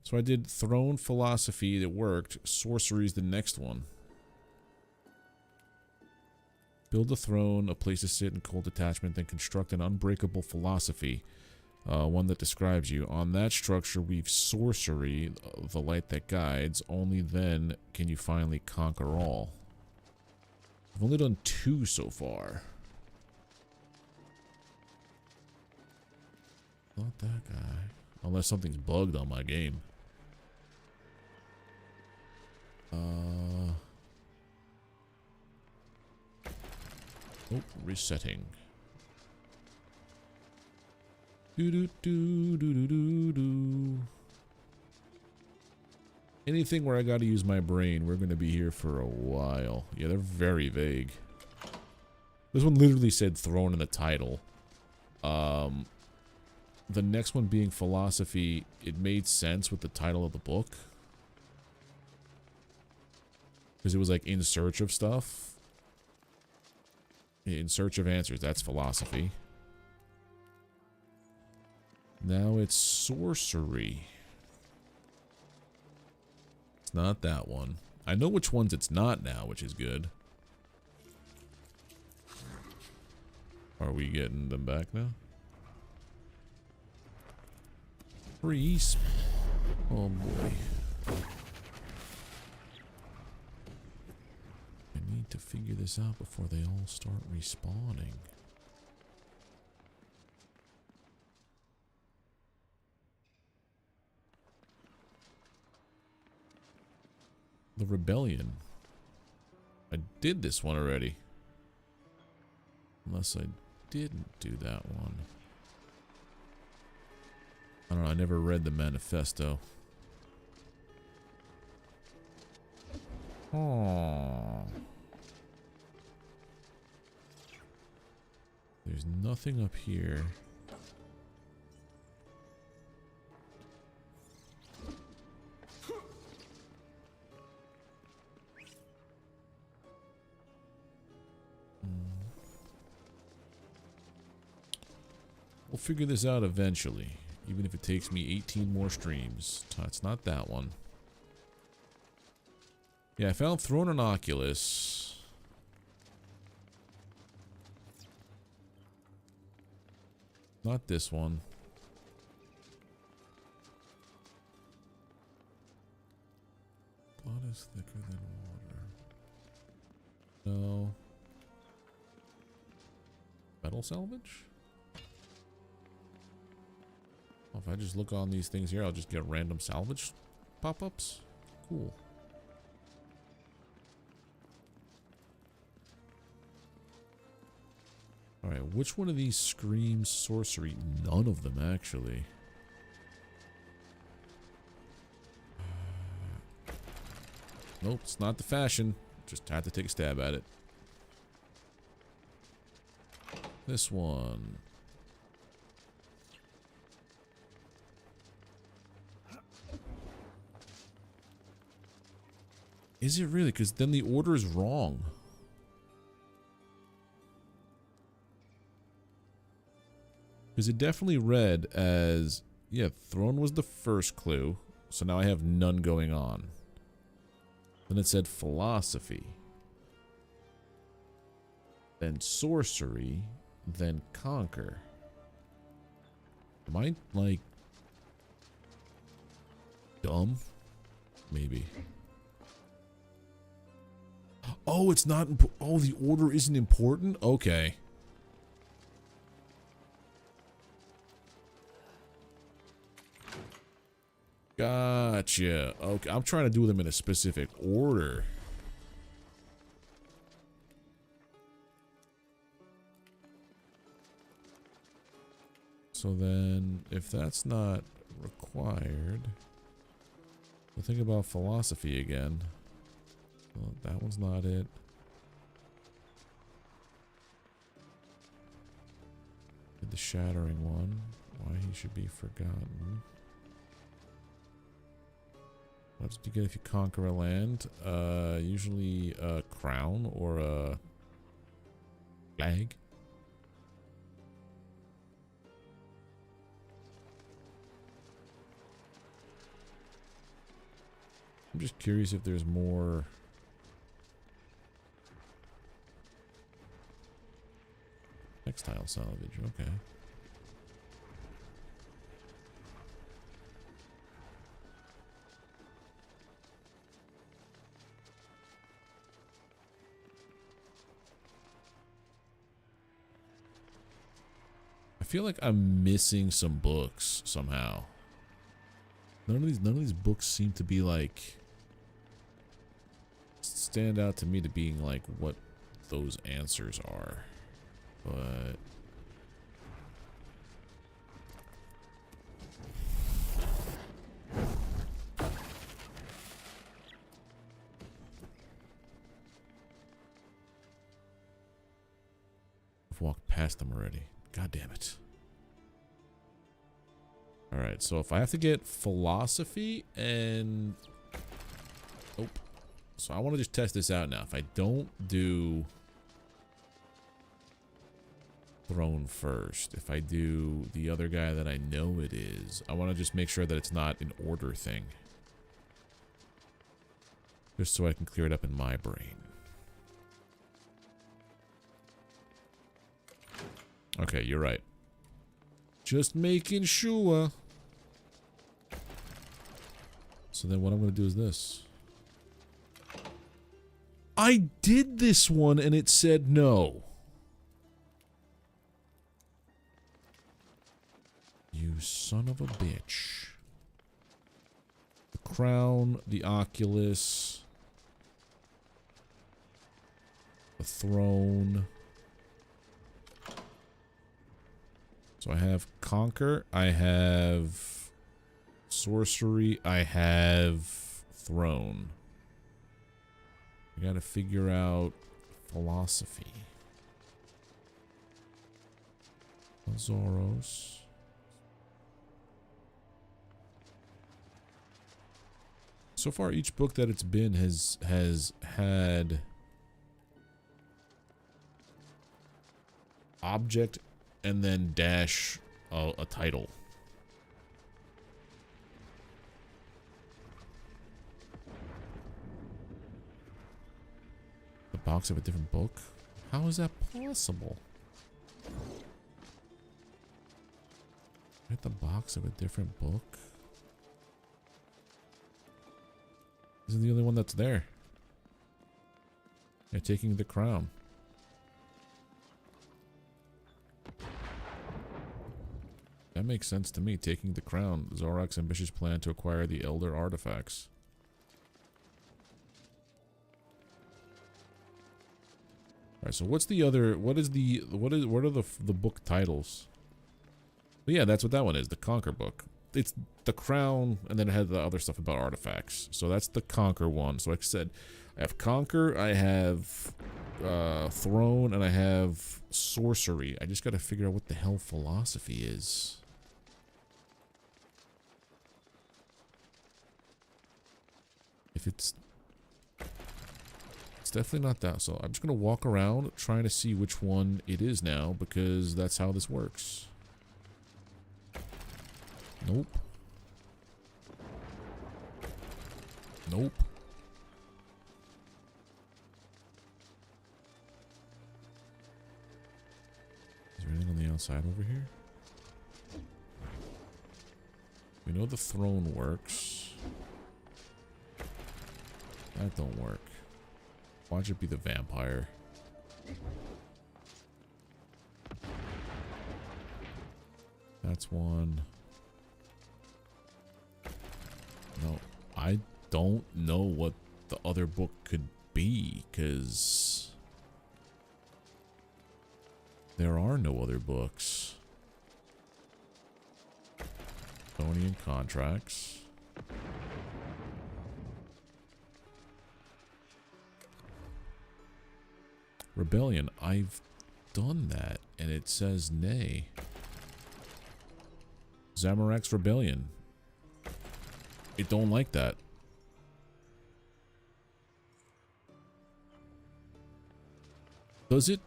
So I did throne, philosophy, that worked. Sorcery is the next one. Build a throne, a place to sit, and cold detachment, then construct an unbreakable philosophy. One that describes you. On that structure, weave sorcery, the light that guides. Only then can you finally conquer all. I've only done 2 so far. Not that guy. Unless something's bugged on my game. Oh, resetting. Do. Anything where I gotta use my brain, we're gonna be here for a while. Yeah, they're very vague. This one literally said throne in the title. The next one being philosophy, it made sense with the title of the book. Because it was like in search of stuff. In search of answers, that's philosophy. Now it's sorcery. It's not that one. I know which ones it's not now, which is good. Are we getting them back now? Freeze. Oh boy. I need to figure this out before they all start respawning. The rebellion. I did this one already. Unless I didn't do that one. I don't know, I never read the manifesto. Oh. There's nothing up here. We'll figure this out eventually, even if it takes me 18 more streams. It's not that one. Yeah, I found Throne and Oculus. Not this one. Blood is thicker than water. No. Metal salvage? Oh, if I just look on these things here, I'll just get random salvage pop-ups. Cool. Alright, which one of these screams sorcery? None of them, actually. Nope, it's not the fashion. Just had to take a stab at it. This one. Is it really? Because then the order is wrong. Because it definitely read as, yeah, throne was the first clue. So now I have none going on. Then it said philosophy. Then sorcery. Then conquer. Am I, like, dumb? Maybe. Oh, it's not. Oh, the order isn't important? Okay. Gotcha. Okay, I'm trying to do them in a specific order. So then, if that's not required, we'll think about philosophy again. Well, that one's not it. The shattering one. Why he should be forgotten. What do you get if you conquer a land? Usually a crown or a flag. I'm just curious if there's more. Textile salvage, okay. I feel like I'm missing some books somehow. None of these books seem to be like stand out to me to being like what those answers are. But I've walked past them already. God damn it. Alright, so if I have to get philosophy and... Oh. So I want to just test this out now. If I don't do throne first, if I do the other guy that I know it is, I want to just make sure that it's not an order thing. Just so I can clear it up in my brain. Okay, you're right. Just making sure. So then what I'm going to do is this. I did this one and it said no. You son of a bitch. The crown, the Oculus, the throne. So I have Conquer, I have Sorcery, I have Throne. I gotta figure out Philosophy. Zoros. So far, each book that it's been has had object and then dash a title. The box of a different book? How is that possible? Get the box of a different book? This is the only one that's there. Yeah, taking the crown. That makes sense to me. Taking the crown. Zorak's ambitious plan to acquire the Elder Artifacts. Alright, so what's the other... What are the book titles? But yeah, that's what that one is. The Conquer book. It's the crown, and then it had the other stuff about artifacts. So that's the Conquer one. So like I said, I have Conquer, I have Throne, and I have Sorcery. I just gotta figure out what the hell Philosophy is. If it's definitely not that. So I'm just gonna walk around trying to see which one it is now, because that's how this works. Nope. Nope. Is there anything on the outside over here? We know the throne works. That don't work. Why'd it be the vampire? That's one. I don't know what the other book could be, because there are no other books. Estonian contracts. Rebellion. I've done that, and it says nay. Zamorak's Rebellion. It don't like that. Does it?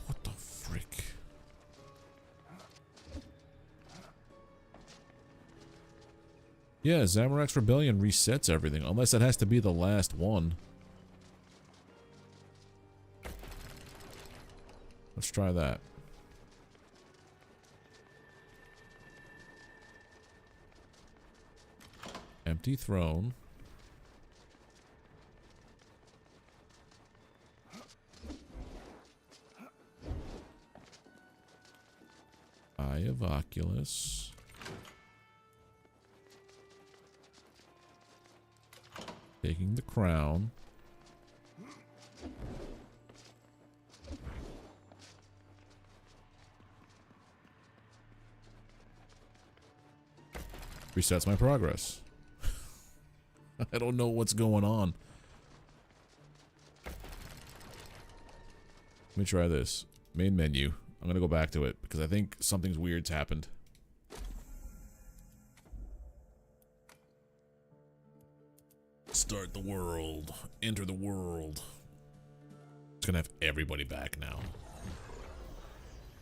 What the frick? Yeah, Zamorak's Rebellion resets everything, unless it has to be the last one. Let's try that. Empty throne. Eye of Oculus. Taking the crown. Resets my progress. I don't know what's going on. Let me try this. Main menu. I'm gonna go back to it because I think something's weird's happened. Start the world. Enter the world. It's gonna have everybody back now.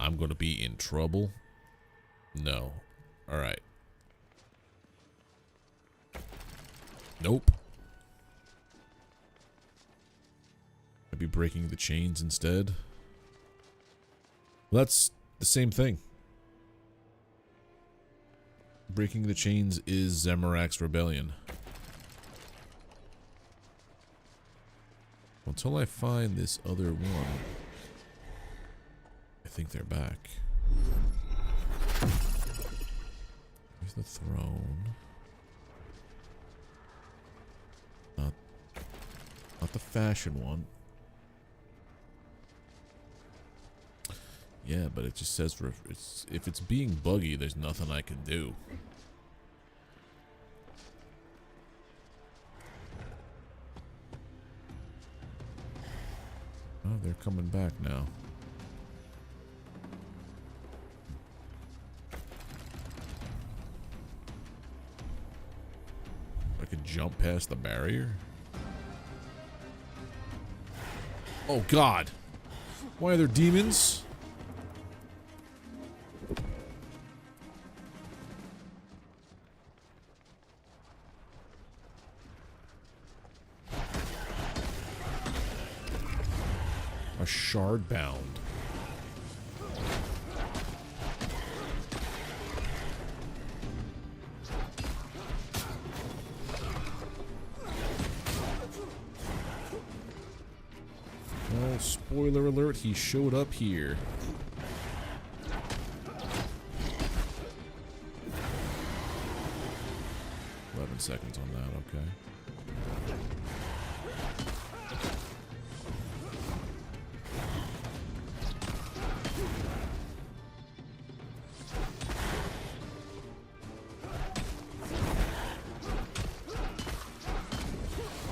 I'm gonna be in trouble. No. Alright. Nope. I'd be breaking the chains instead. Well, that's the same thing. Breaking the chains is Zamorak's Rebellion. Until I find this other one, I think they're back. There's the throne. Not the fashion one. Yeah, but it just says if it's being buggy, there's nothing I can do. Oh, they're coming back now. I could jump past the barrier? Oh God! Why are there demons? A shard bound. Well, spoiler alert, he showed up here. Seconds on that, okay.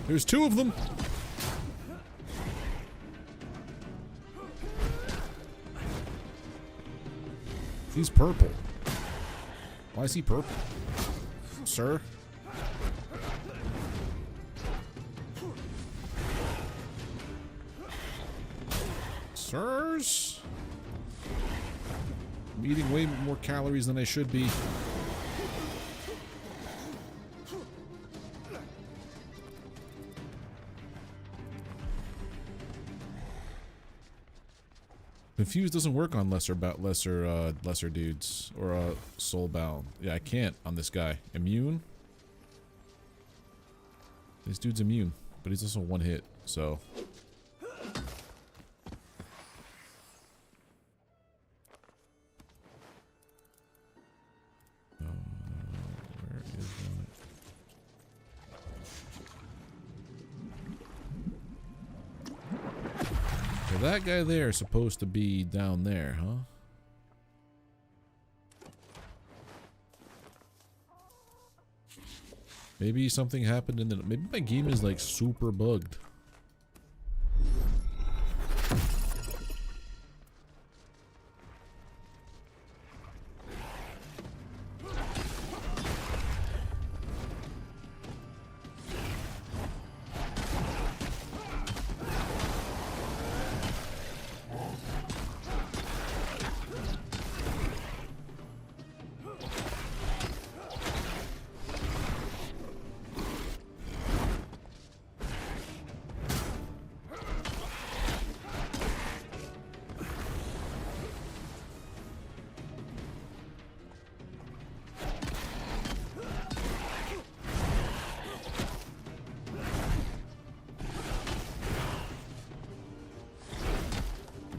There's two of them. He's purple. Why is he purple? Sir? Sirs? I'm eating way more calories than I should be. Confuse doesn't work on lesser dudes or soulbound. Yeah, I can't on this guy. Immune. This dude's immune, but he's also one hit. So. Where So that guy there is supposed to be down there, huh? Maybe something happened in the... Maybe my game is like super bugged.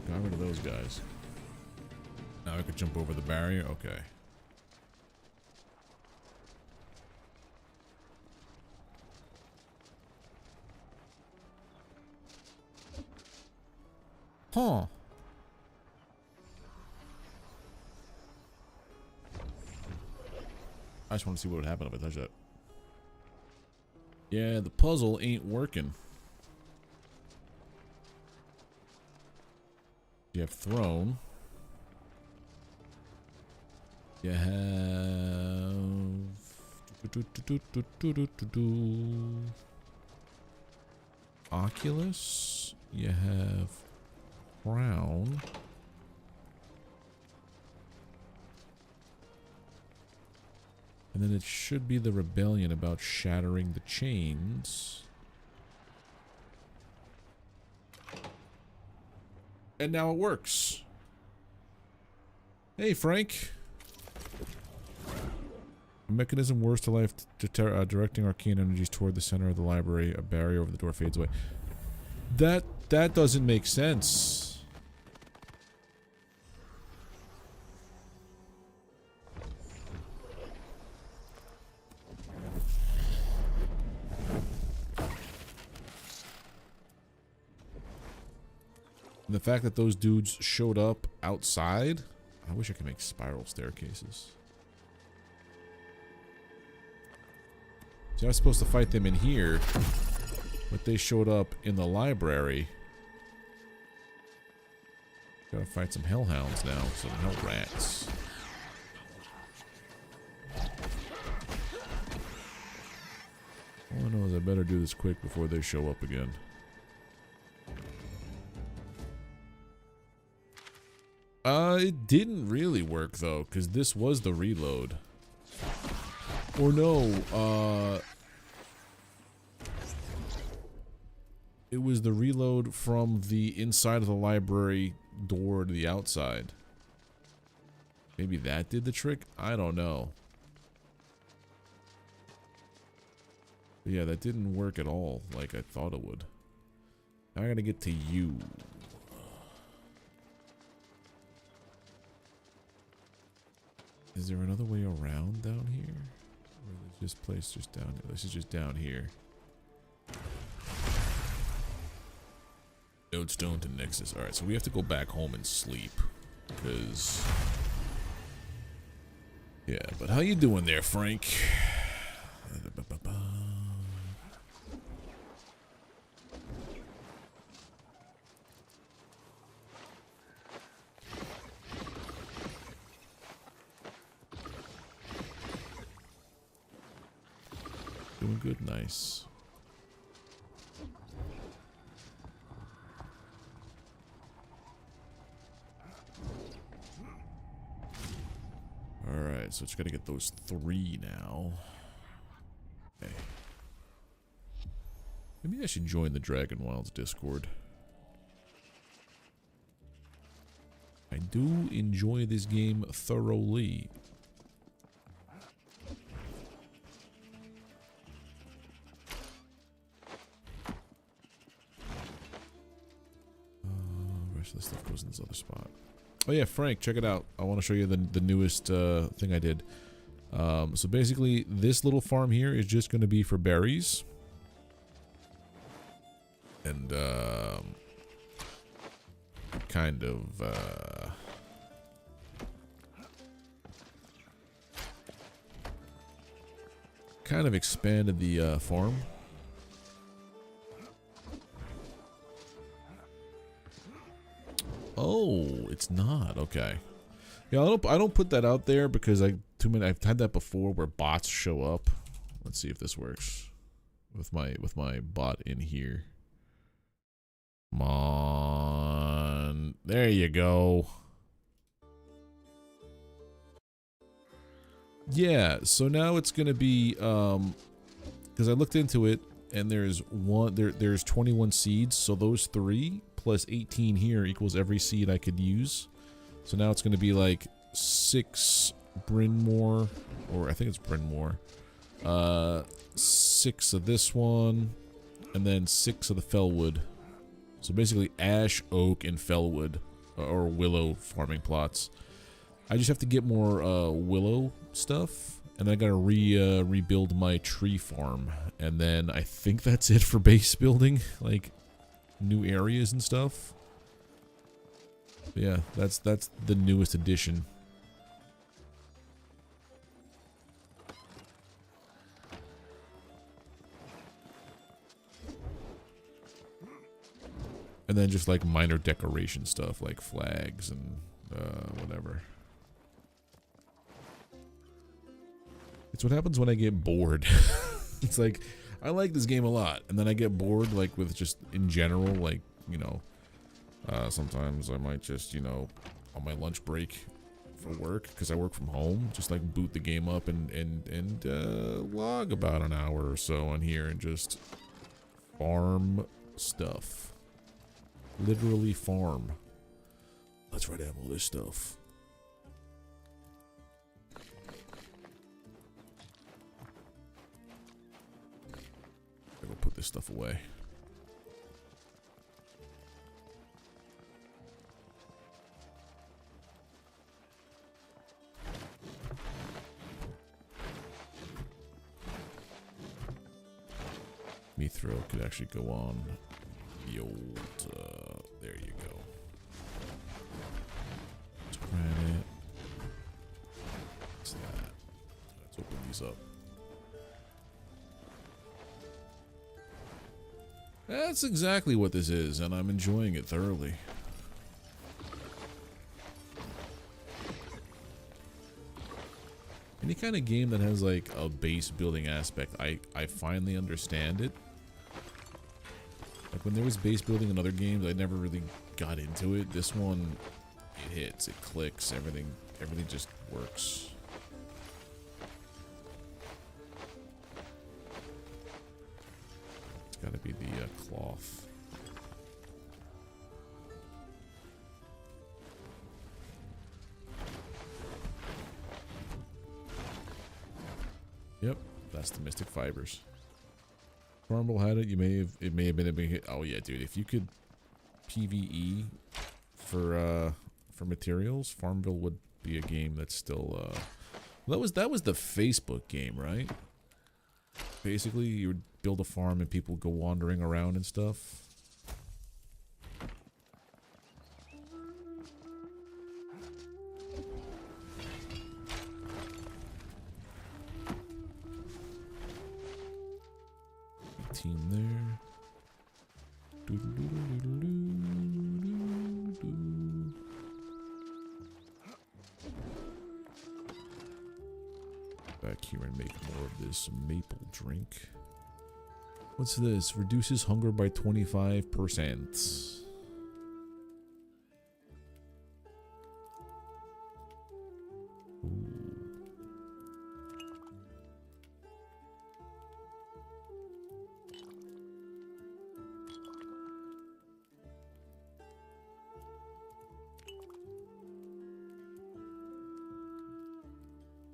Got rid of those guys. Now I could jump over the barrier? Okay. Huh. I just want to see what would happen if I touch that. Yeah, the puzzle ain't working. You have thrown. You have... Oculus. You have crown. And then it should be the rebellion about shattering the chains. And now it works. Hey, Frank. A mechanism worse to life directing arcane energies toward the center of the library. A barrier over the door fades away. That doesn't make sense. And the fact that those dudes showed up outside. I wish I could make spiral staircases. See, I was supposed to fight them in here, but they showed up in the library. Gotta fight some hellhounds now, some hell rats. All I know is I better do this quick before they show up again. It didn't really work though, because this was the reload. Or no, it was the reload from the inside of the library door to the outside. Maybe that did the trick? I don't know. But yeah, that didn't work at all like I thought it would. Now I gotta get to you. Is there another way around down here? Or is this place just down here? This is just down here. Nodestone to Nexus. Alright, so we have to go back home and sleep. Because... yeah, but how you doing there, Frank? Doing good, nice. Alright, so just gotta get those 3 now. Okay. Maybe I should join the Dragonwilds Discord. I do enjoy this game thoroughly. This stuff goes in this other spot. Oh yeah, Frank, check it out. I want to show you the newest thing I did. So basically, this little farm here is just going to be for berries. And kind of expanded the farm. Oh, it's not. Okay. Yeah, I don't put that out there because I've had that before where bots show up. Let's see if this works with my bot in here. Come on. There you go. Yeah, so now it's going to be cuz I looked into it and there's 21 seeds, so those 3 plus 18 here equals every seed I could use. So now it's going to be like 6 Brynmore, or I think it's Brynmore. 6 of this one, and then 6 of the Fellwood. So basically ash, oak, and Fellwood, or willow farming plots. I just have to get more willow stuff, and then I gotta rebuild my tree farm, and then I think that's it for base building, like new areas and stuff. But yeah, that's the newest addition. And then just like minor decoration stuff like flags and whatever. It's what happens when I get bored. It's like, I like this game a lot, and then I get bored, like, with just, in general, like, you know, sometimes I might just, you know, on my lunch break for work, because I work from home, just, like, boot the game up and log about an hour or so on here and just farm stuff. Literally farm. Let's write down all this stuff. I will put this stuff away. Mithril could actually go on the old, there you go. Granite. What's that? Let's open these up. That's exactly what this is, and I'm enjoying it thoroughly. Any kind of game that has like a base building aspect, I finally understand it. Like when there was base building in other games, I never really got into it. This one, it hits, it clicks, everything just works. It's gotta be the cloth. Yep, that's the Mystic Fibers. Farmville had it. It may have been a big hit. Oh yeah, dude. If you could PvE for materials, Farmville would be a game that's still. That was the Facebook game, right? Basically, you would build a farm and people would go wandering around and stuff. Team there. Back here and make more of this maple drink. What's this? Reduces hunger by 25%. Ooh.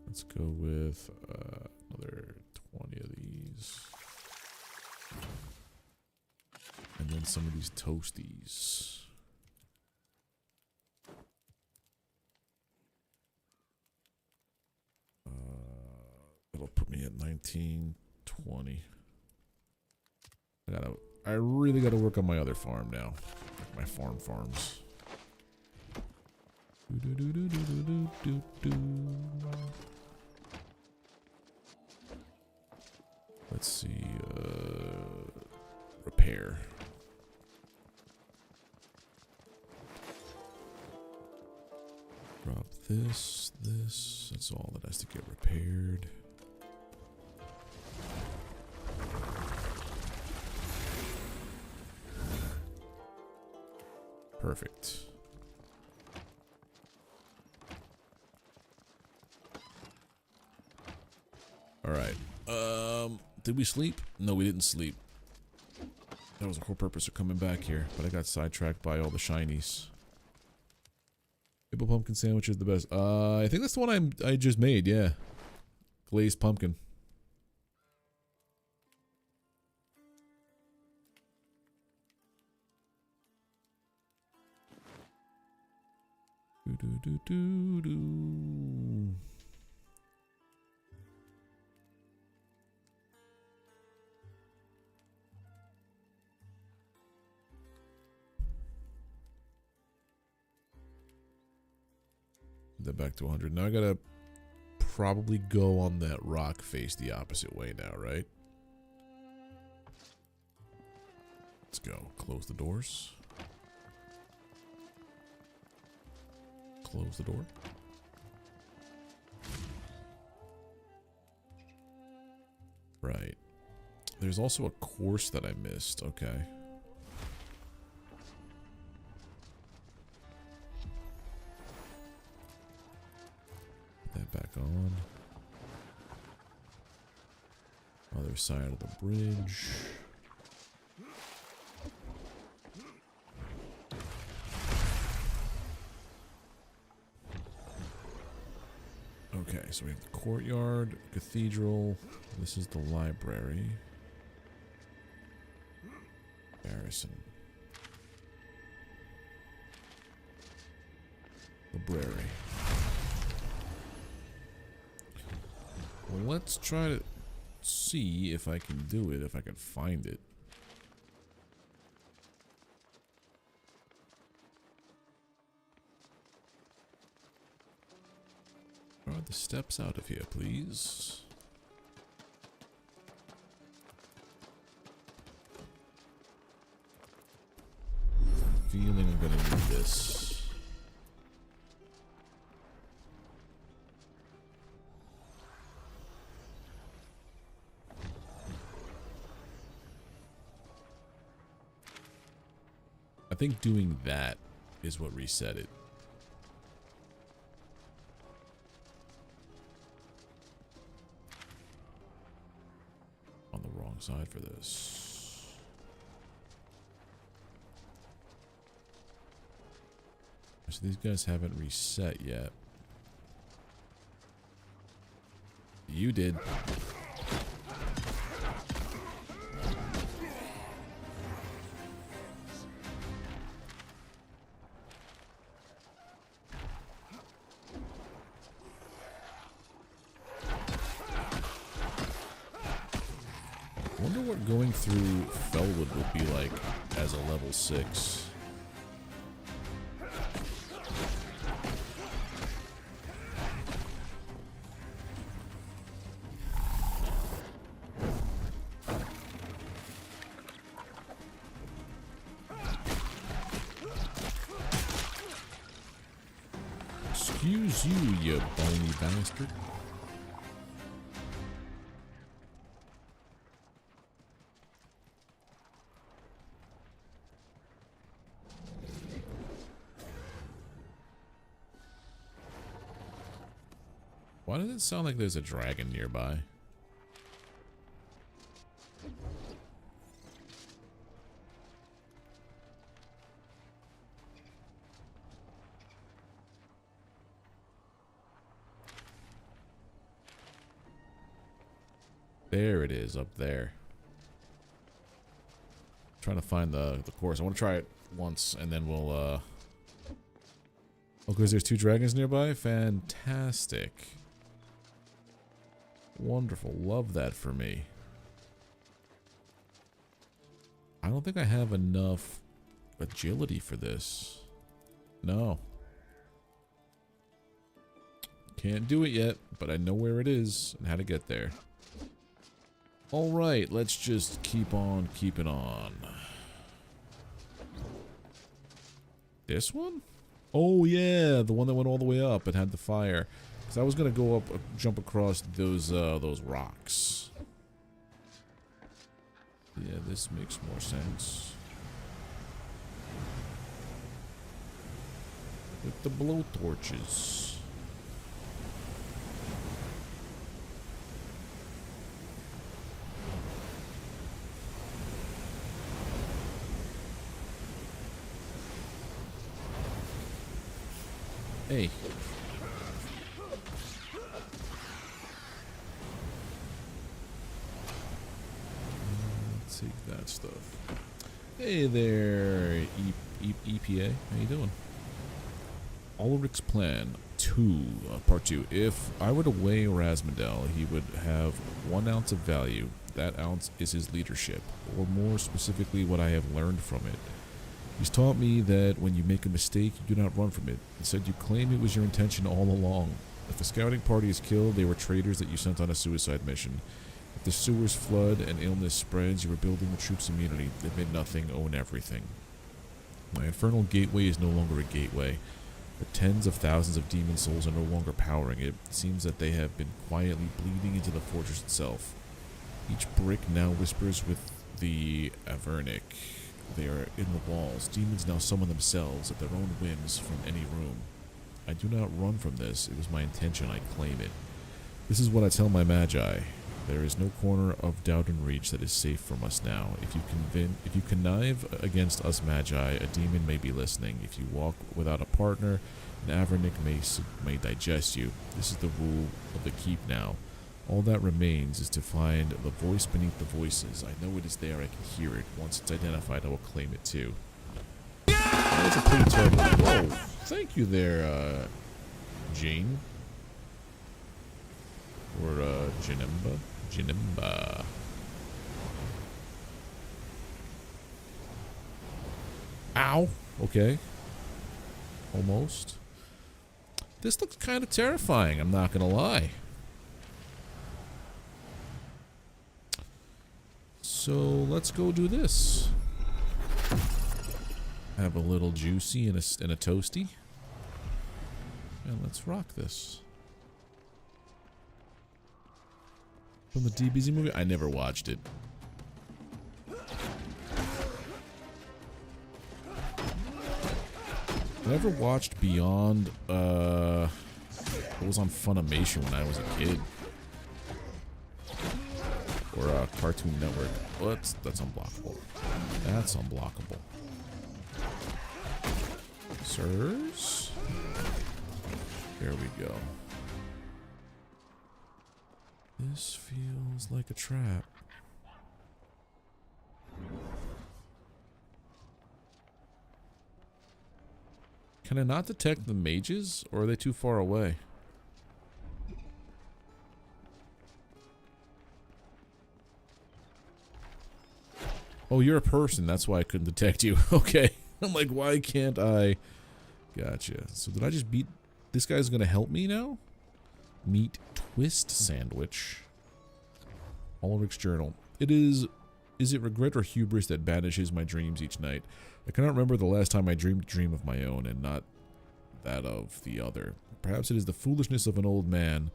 Let's go with another 20 of these. And then some of these toasties. It'll put me at 19, 20. I really gotta work on my other farm now. My farms. Let's see. Repair. Drop this. That's all that has to get repaired. Perfect. All right. Did we sleep? No, we didn't sleep. That was the whole purpose of coming back here, but I got sidetracked by all the shinies. Maple pumpkin sandwich is the best. I think that's the one I just made. Yeah, glazed pumpkin. That back to 100. Now I gotta probably go on that rock face the opposite way now, right? Let's go. Close the doors. Close the door. Right. There's also a course that I missed. Okay. Put that back on. Other side of the bridge. Okay, so we have the courtyard, cathedral. This is the library. Garrison. Library. Well, let's try to see if I can do it, if I can find it. Are the steps out of here, please? Feeling I'm gonna need this. I think doing that is what reset it. On the wrong side for this. So these guys haven't reset yet. You did. Wonder what going through Felwood would be like as a level 6. Excuse you, you bony bastard. Why does it sound like there's a dragon nearby? There it is, up there. I'm trying to find the course. I want to try it once, and then we'll, Oh, because there's 2 dragons nearby? Fantastic. Wonderful. Love that for me. I don't think I have enough agility for this. No. Can't do it yet, but I know where it is and how to get there. Alright, let's just keep on keeping on. This one? Oh yeah, the one that went all the way up and had the fire. Because I was going to go up, jump across those rocks. Yeah, this makes more sense. With the blowtorches. Hey. Let's take that stuff. Hey there, EPA. How you doing? Ulrich's Plan 2, Part 2. If I were to weigh Rasmodel, he would have 1 ounce of value. That ounce is his leadership, or more specifically, what I have learned from it. He's taught me that when you make a mistake, you do not run from it. Instead, you claim it was your intention all along. If a scouting party is killed, they were traitors that you sent on a suicide mission. If the sewers flood and illness spreads, you were building the troops' immunity. Admit nothing, own everything. My infernal gateway is no longer a gateway. The tens of thousands of demon souls are no longer powering it. It seems that they have been quietly bleeding into the fortress itself. Each brick now whispers with the Avernic. They are in the walls. Demons now summon themselves at their own whims from any room. I do not run from this. It was my intention. I claim it. This is what I tell my magi. There is no corner of doubt and reach that is safe from us now. If you connive against us magi, a demon may be listening. If you walk without a partner, an Avernic may digest you. This is the rule of the keep now. All that remains is to find the voice beneath the voices. I know it is there. I can hear it. Once it's identified, I will claim it too. That's a pretty terrible. Whoa! Thank you there, Jane. Or Janimba. Janimba. Ow! Okay. Almost. This looks kind of terrifying, I'm not gonna lie. So let's go do this. Have a little juicy and a toasty. And let's rock this. From the DBZ movie? I never watched it. I never watched Beyond, it was on Funimation when I was a kid. Or Cartoon Network. Well, that's unblockable. That's unblockable. Sirs? There we go. This feels like a trap. Can I not detect the mages, or are they too far away? Oh, you're a person. That's why I couldn't detect you. Okay. I'm like, why can't I? Gotcha. So did I just beat... This guy's going to help me now? Meat twist sandwich. Ulrich's journal. Is it regret or hubris that banishes my dreams each night? I cannot remember the last time I dreamed a dream of my own and not that of the other. Perhaps it is the foolishness of an old man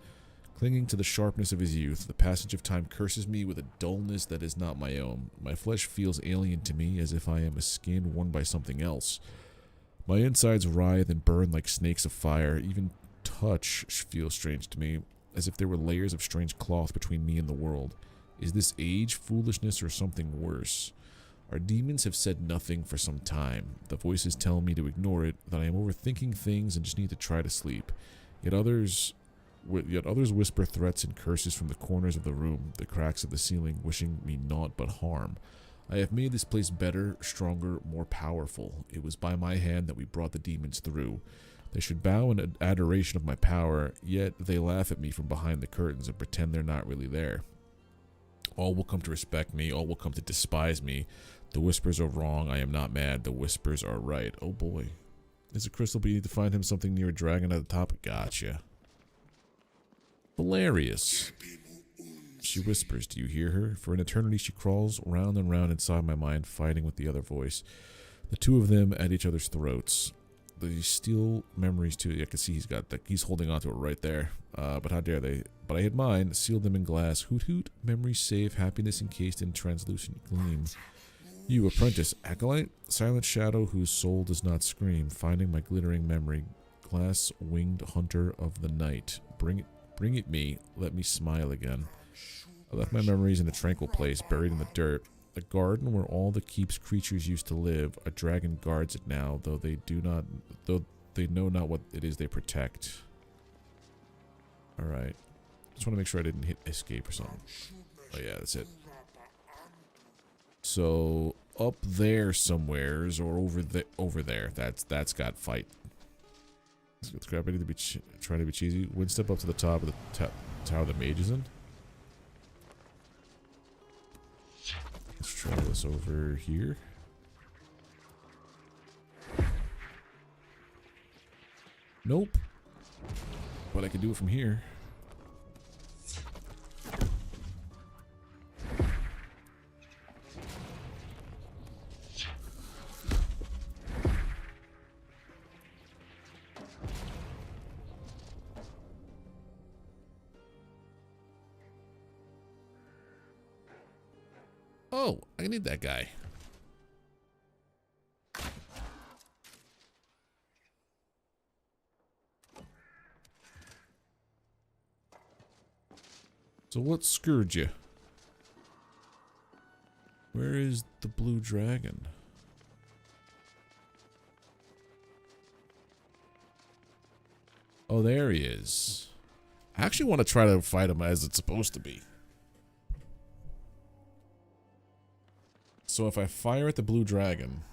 clinging to the sharpness of his youth. The passage of time curses me with a dullness that is not my own. My flesh feels alien to me, as if I am a skin worn by something else. My insides writhe and burn like snakes of fire. Even touch feels strange to me, as if there were layers of strange cloth between me and the world. Is this age, foolishness, or something worse? Our demons have said nothing for some time. The voices tell me to ignore it, that I am overthinking things and just need to try to sleep. Yet others whisper threats and curses from the corners of the room, the cracks of the ceiling, wishing me naught but harm. I have made this place better, stronger, more powerful. It was by my hand that we brought the demons through. They should bow in adoration of my power, yet they laugh at me from behind the curtains and pretend they're not really there. All will come to respect me, all will come to despise me. The whispers are wrong, I am not mad, the whispers are right. Oh boy. There's a crystal, but you need to find him something near a dragon at the top. Gotcha. Hilarious. She whispers, do you hear her? For an eternity she crawls round and round inside my mind, fighting with the other voice. The two of them at each other's throats. They steal memories too. I can see he's holding on to it right there. But how dare they? But I hid mine, sealed them in glass. Hoot hoot, memories safe, happiness encased in translucent gleam. You, apprentice, acolyte, silent shadow whose soul does not scream, finding my glittering memory, glass-winged hunter of the night. Bring it me, let me smile again. I left my memories in a tranquil place, buried in the dirt. A garden where all the keep's creatures used to live. A dragon guards it now, though they know not what it is they protect. Alright. Just want to make sure I didn't hit escape or something. Oh yeah, that's it. So up there somewheres, or over there. That's got fight. Let's grab it. Trying to be cheesy. Wind step up to the top of the tower the mage is in. Let's try this over here. Nope. But I can do it from here. Oh, I need that guy. So what scourged you? Where is the blue dragon? Oh, there he is. I actually want to try to fight him as it's supposed to be. So if I fire at the blue dragon...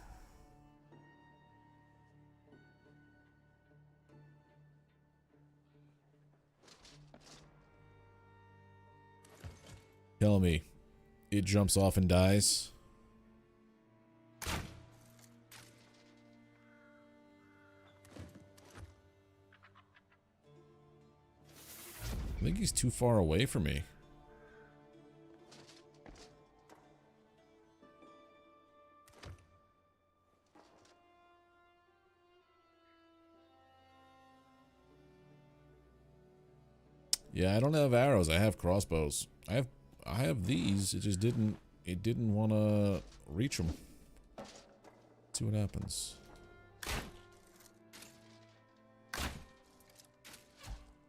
Tell me, it jumps off and dies? I think he's too far away from me. Yeah, I don't have arrows. I have crossbows. I have these. It just didn't want to reach them. Let's see what happens.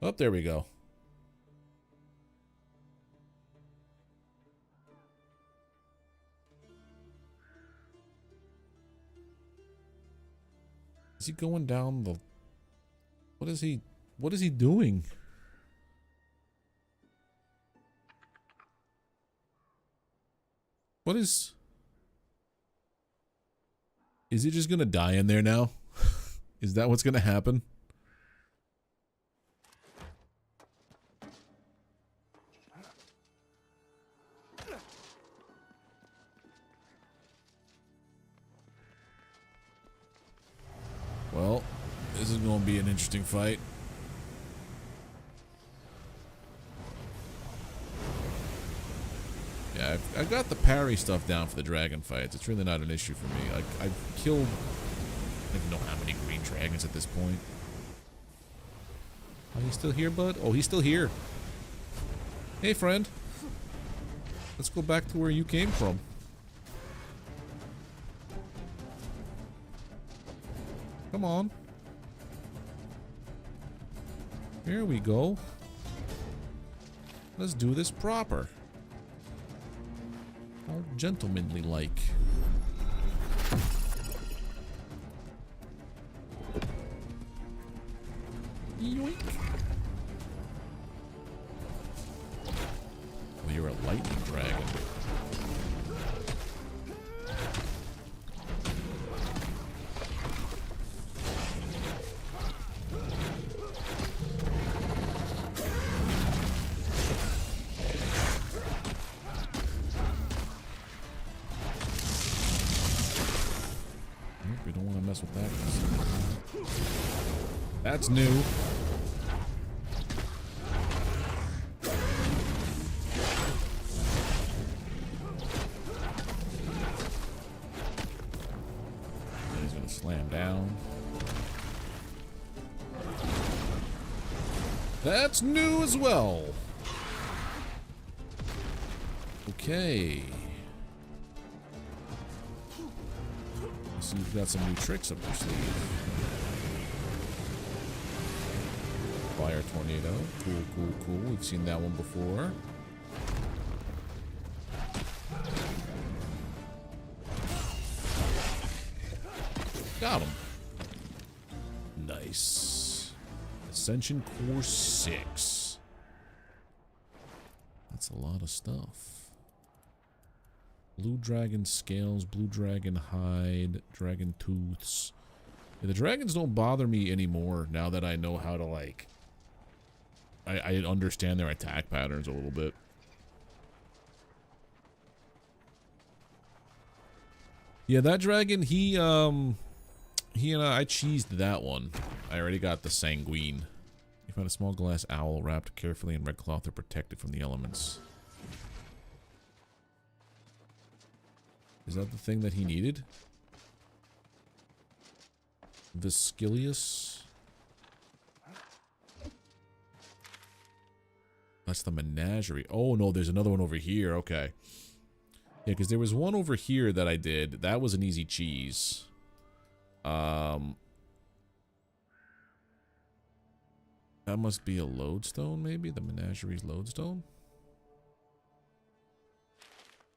Oh, there we go. Is he going down the... What is he doing? What is he just gonna die in there now? Is that what's gonna happen? Well, this is gonna be an interesting fight. Yeah, I've got the parry stuff down for the dragon fights. It's really not an issue for me. Like, I've killed... I don't know how many green dragons at this point. Are you still here, bud? Oh, he's still here. Hey, friend. Let's go back to where you came from. Come on. Here we go. Let's do this proper. All gentlemanly like. Yoink. Well, you're a lightning dragon. We don't want to mess with that. That's new. Gonna slam down. That's new as well. Okay. So you've got some new tricks up your sleeve. Fire tornado. Cool, cool, cool. We've seen that one before. Got him. Nice. Ascension Core 6. That's a lot of stuff. Blue dragon scales, blue dragon hide, dragon tooths. Yeah, the dragons don't bother me anymore now that I know how to, like... I understand their attack patterns a little bit. Yeah, that dragon, he and I cheesed that one. I already got the sanguine. You found a small glass owl wrapped carefully in red cloth to protect it from the elements. Is that the thing that he needed? Viscilius? That's the menagerie. Oh no, there's another one over here. Okay. Yeah, because there was one over here that I did. That was an easy cheese. That must be a lodestone, maybe? The menagerie's lodestone?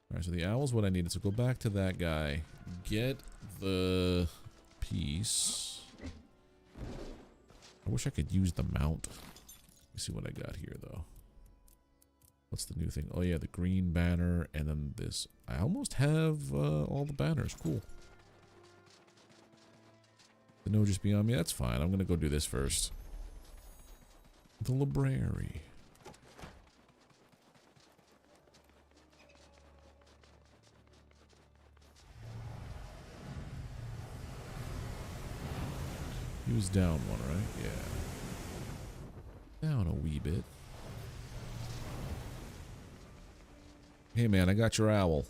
Alright, so the owl's what I needed. So go back to that guy. Get the piece. I wish I could use the mount. Let me see what I got here, though. What's the new thing? Oh, yeah, the green banner. And then this. I almost have all the banners. Cool. The no just beyond me. That's fine. I'm going to go do this first. The library. He was down one, right? Yeah. Down a wee bit. Hey man, I got your owl.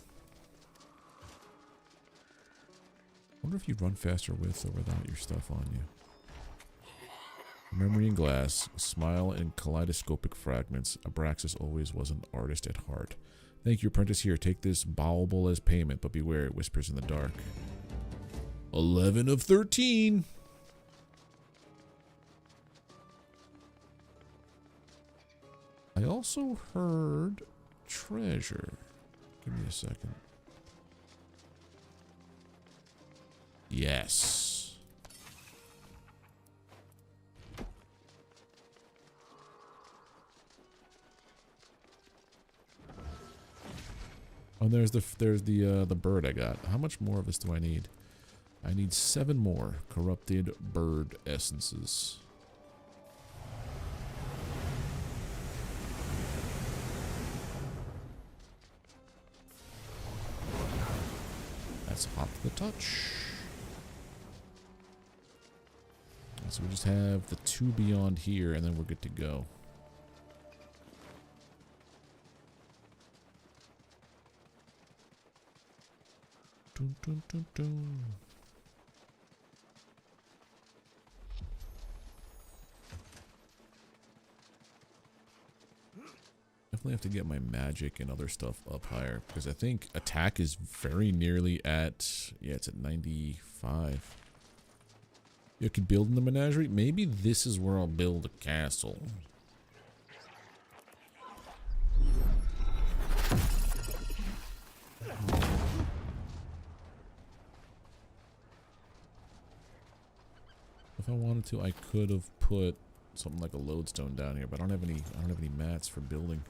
Wonder if you run faster with or without your stuff on you. Memory and glass, smile and kaleidoscopic fragments. Abraxas always was an artist at heart. Thank you, apprentice. Here, take this bauble as payment, but beware, it whispers in the dark. 11 of 13. I also heard treasure. Give me a second. Yes. Oh, there's the bird I got. How much more of this do I need? I need 7 more corrupted bird essences. That's hot to the touch. So we just have the 2 beyond here, and then we're good to go. Dun, dun, dun, dun. Definitely have to get my magic and other stuff up higher, because I think attack is very nearly at, yeah, it's at 95. You could build in the menagerie. Maybe this is where I'll build a castle. If I wanted to, I could have put something like a lodestone down here, but I don't have any mats for building.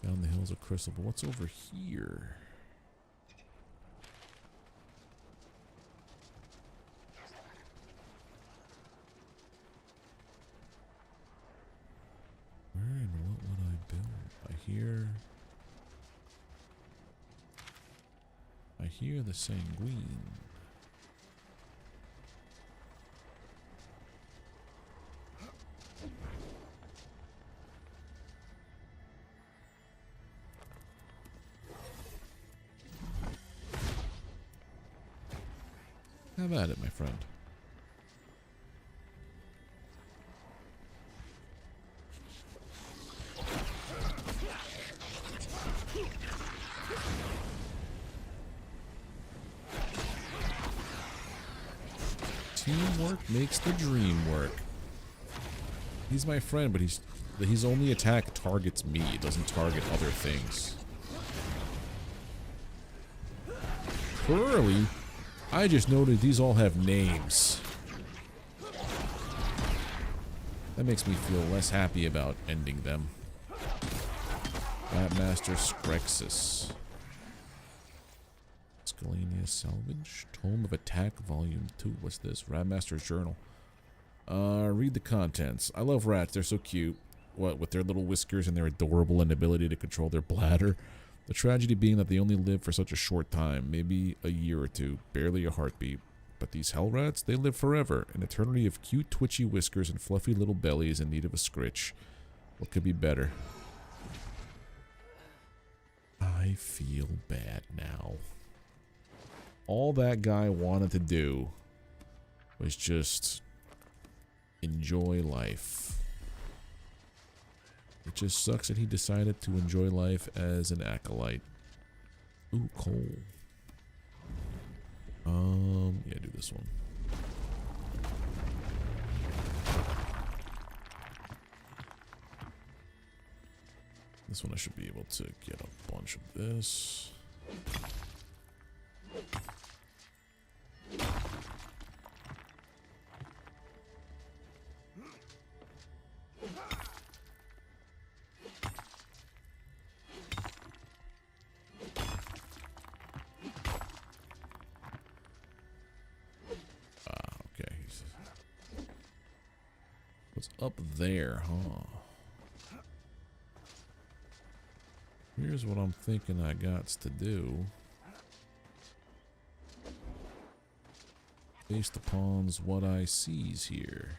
Down the hills of crystal, but what's over here? Where and what would I build? I hear the sanguine. Have at it, my friend. Teamwork makes the dream work. He's my friend, but his only attack targets me. It doesn't target other things. Curly, I just noted these all have names. That makes me feel less happy about ending them. Master Screxus. Scalenia Salvage. Tome of Attack Volume 2. What's this? Radmaster's Journal. Read the contents. I love rats. They're so cute. What, with their little whiskers and their adorable inability to control their bladder. The tragedy being that they only live for such a short time. Maybe a year or two. Barely a heartbeat. But these hell rats, they live forever. An eternity of cute, twitchy whiskers and fluffy little bellies in need of a scritch. What could be better? I feel bad now. All that guy wanted to do was just enjoy life. It just sucks that he decided to enjoy life as an acolyte. Ooh, coal. Yeah, do this one. This one I should be able to get a bunch of this. Okay. What's up there, huh? Here's what I'm thinking I gots to do. Based upon what I sees here.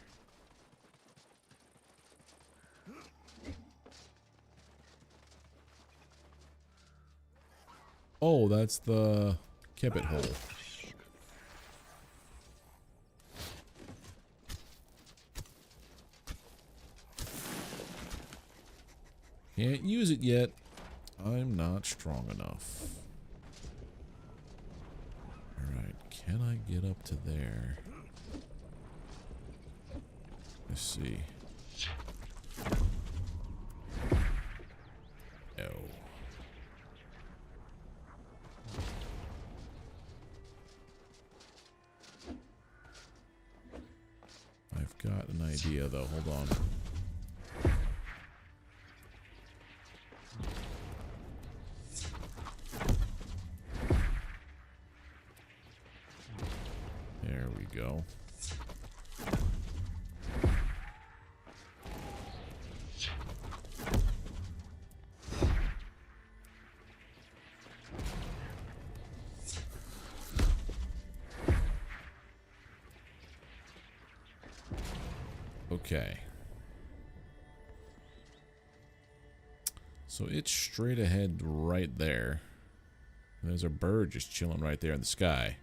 Oh, that's the kebbit hole. Can't use it yet. I'm not strong enough. Alright, can I get up to there? Let's see. No. I've got an idea though, hold on. There we go. Okay. So it's straight ahead right there. There's a bird just chilling right there in the sky.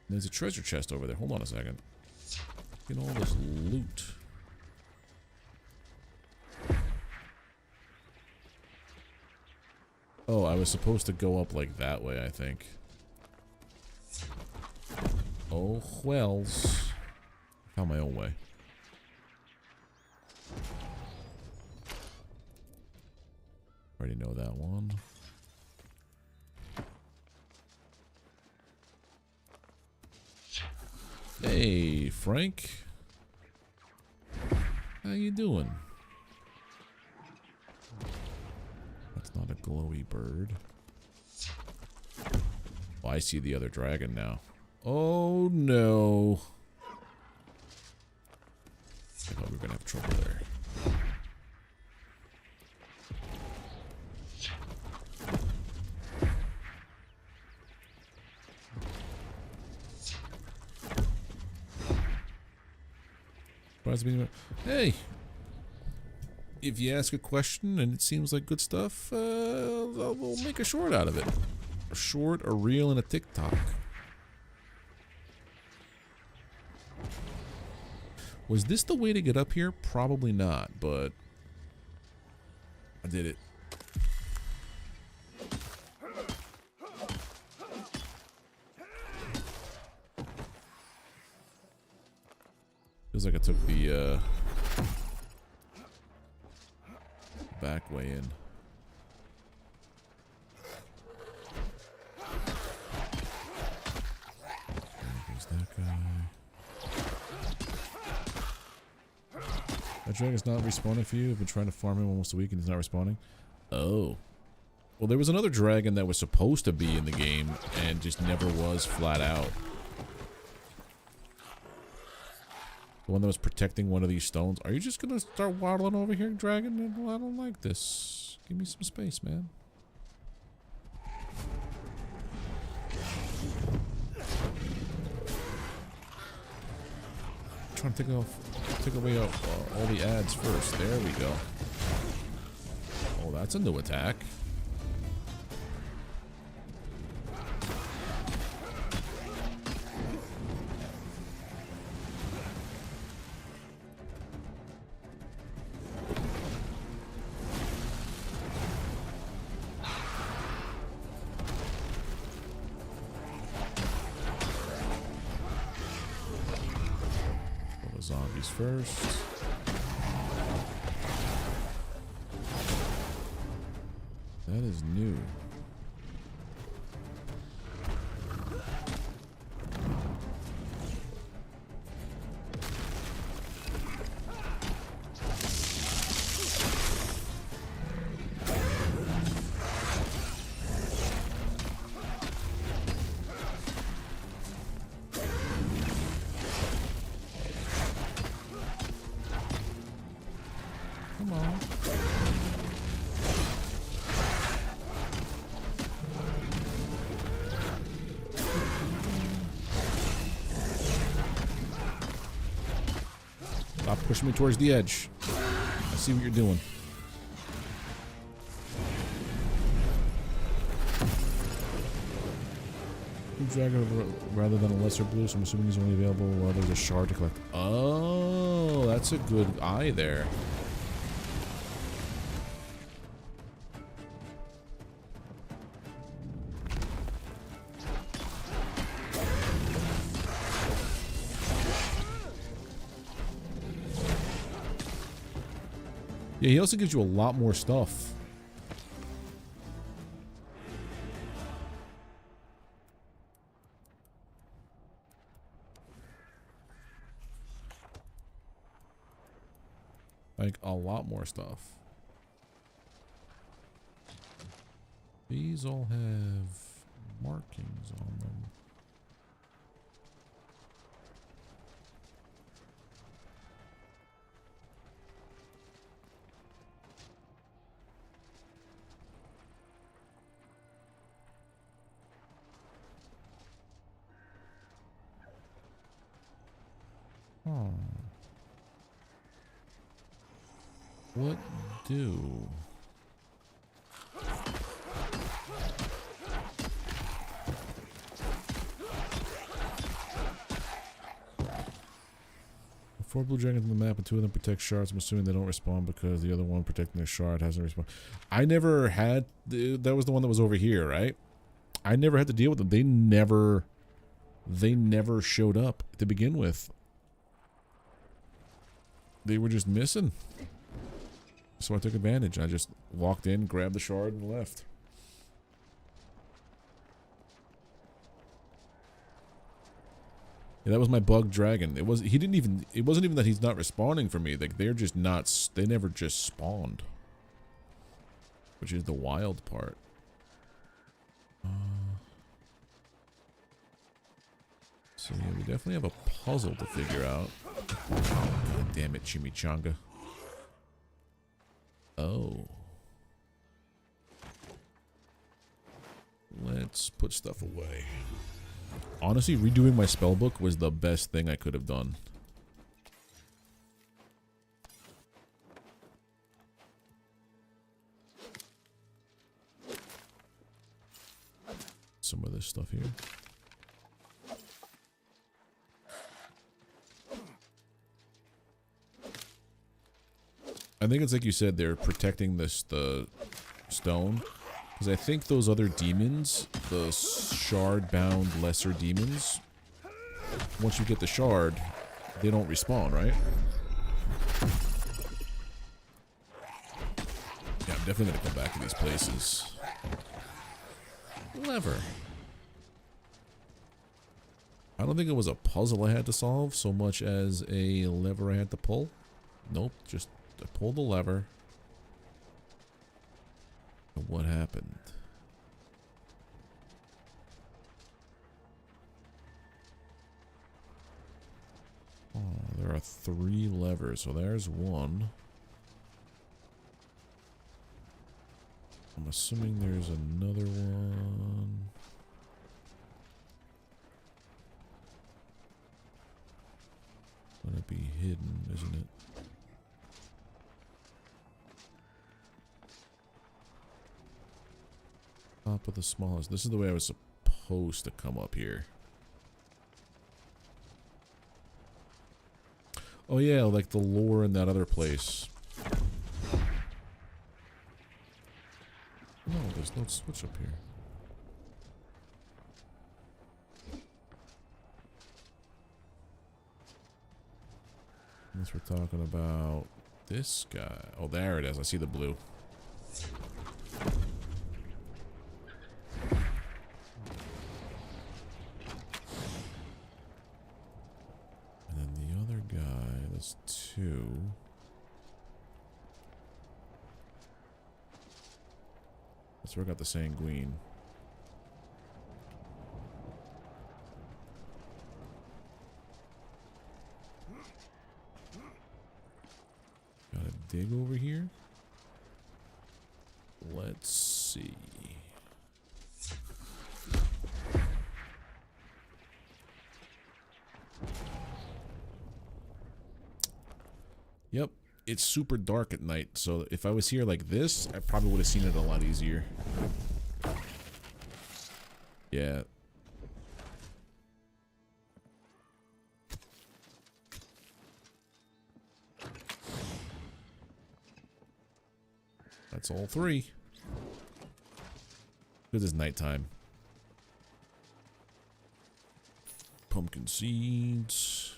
There's a treasure chest over there. Hold on a second. Look at all this loot. Oh, I was supposed to go up like that way, I think. Oh, wells. Found my own way. Already know that one. Hey, Frank. How you doing? That's not a glowy bird. Oh, I see the other dragon now. Oh, no. I thought we were going to have trouble there. Hey, if you ask a question and it seems like good stuff, we'll make a short out of it. A short, a reel, and a TikTok. Was this the way to get up here? Probably not, but I did it. Feels like I took the back way in. There's that guy. That dragon's not respawning for you. I've been trying to farm him almost a week and he's not respawning. Oh. Well, there was another dragon that was supposed to be in the game and just never was flat out. The one that was protecting one of these stones. Are you just gonna start waddling over here, dragon? I don't like this. Give me some space, man. I'm trying to take away all the ads first. There we go. Oh, that's a new attack. Zombies first. That is new. Come on. Stop pushing me towards the edge. I see what you're doing. Blue dragon rather than a lesser blue, so I'm assuming he's only available while there's a shard to collect. Oh, that's a good eye there. Yeah, he also gives you a lot more stuff. Like, a lot more stuff. These all have markings on them. What do? Four blue dragons on the map and two of them protect shards. I'm assuming they don't respawn because the other one protecting the shard hasn't respawned. I never had... That was the one that was over here, right? I never had to deal with them. They never showed up to begin with. They were just missing. So I took advantage. I just walked in, grabbed the shard, and left. Yeah, that was my bug dragon. It wasn't even that he's not respawning for me. Like, they're just not, they never just spawned. Which is the wild part. So yeah, we definitely have a puzzle to figure out. God damn it, chimichanga. Oh. Let's put stuff away. Honestly, redoing my spellbook was the best thing I could have done. Some of this stuff here. I think it's like you said, they're protecting the stone. Because I think those other demons, the shard-bound lesser demons, once you get the shard, they don't respawn, right? Yeah, I'm definitely going to come back to these places. Lever. I don't think it was a puzzle I had to solve so much as a lever I had to pull. Nope, just I pulled the lever. And what happened? Oh, there are 3 levers, so there's one. I'm assuming there's another one. Gonna be hidden, isn't it? Top of the smallest. This is the way I was supposed to come up here. Oh yeah, like the lore in that other place. No, there's no switch up here. Unless we're talking about this guy. Oh, there it is. I see the blue. And then the other guy, there's 2. That's where I got the sanguine. Gotta dig over here. Let's see. Yep, it's super dark at night, so if I was here like this, I probably would have seen it a lot easier. Yeah. That's all 3. This is nighttime. Pumpkin seeds.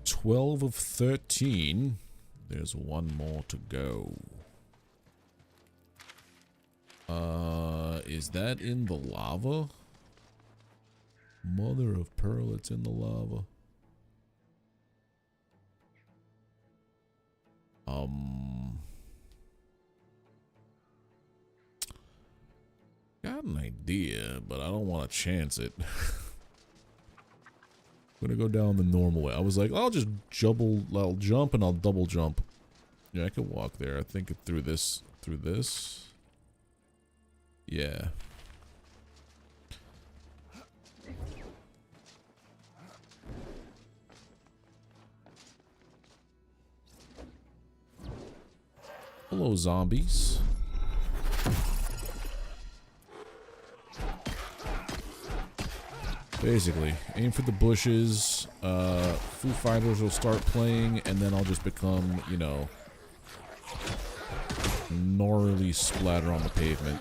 $12 of 13. There's 1 more to go. Is that in the lava? Mother of pearl, it's in the lava. Got an idea, but I don't want to chance it. I'm gonna go down the normal way. I was like, I'll jump and I'll double jump. Yeah, I could walk there. I think through this. Yeah. Hello, zombies. Basically, aim for the bushes, Foo Fighters will start playing, and then I'll just become, you know, gnarly splatter on the pavement.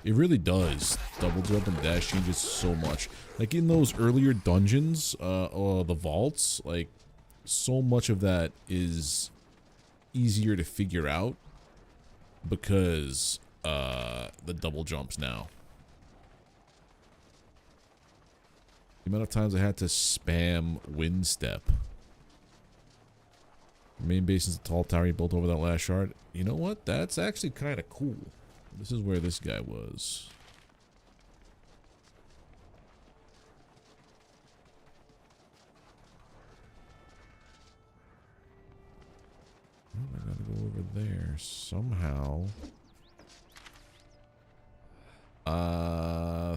It really does. Double jump and dash changes so much. Like in those earlier dungeons, or the vaults, like so much of that is easier to figure out because the double jumps now. The amount of times I had to spam wind step. Main base is a tall tower you built over that last shard. You know what? That's actually kind of cool. This is where this guy was. Well, I gotta go over there somehow.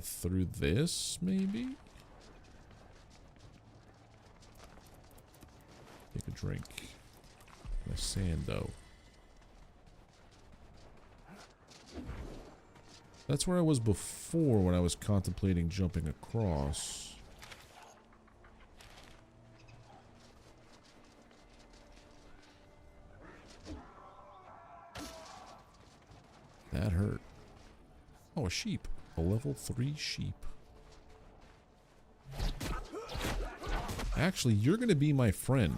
Through this, maybe? Take a drink. the sand, though. That's where I was before when I was contemplating jumping across. That hurt. Oh, a sheep. A level 3 sheep. Actually, you're going to be my friend.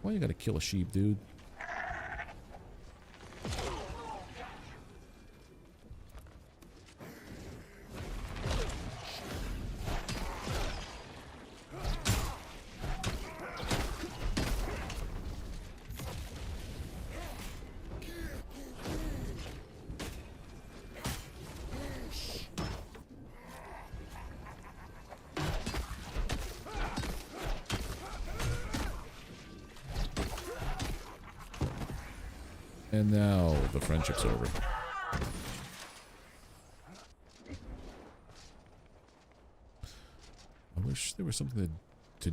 Why you gotta kill a sheep, dude? And now the friendship's over. I wish there was something to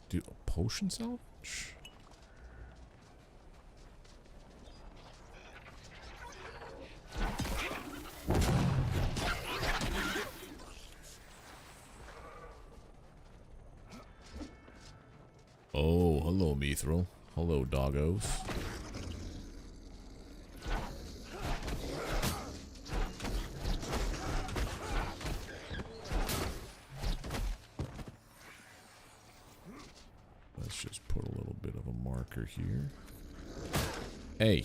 do. A potion salvage? Oh, hello, Mithril. Hello, doggos. Here. Hey.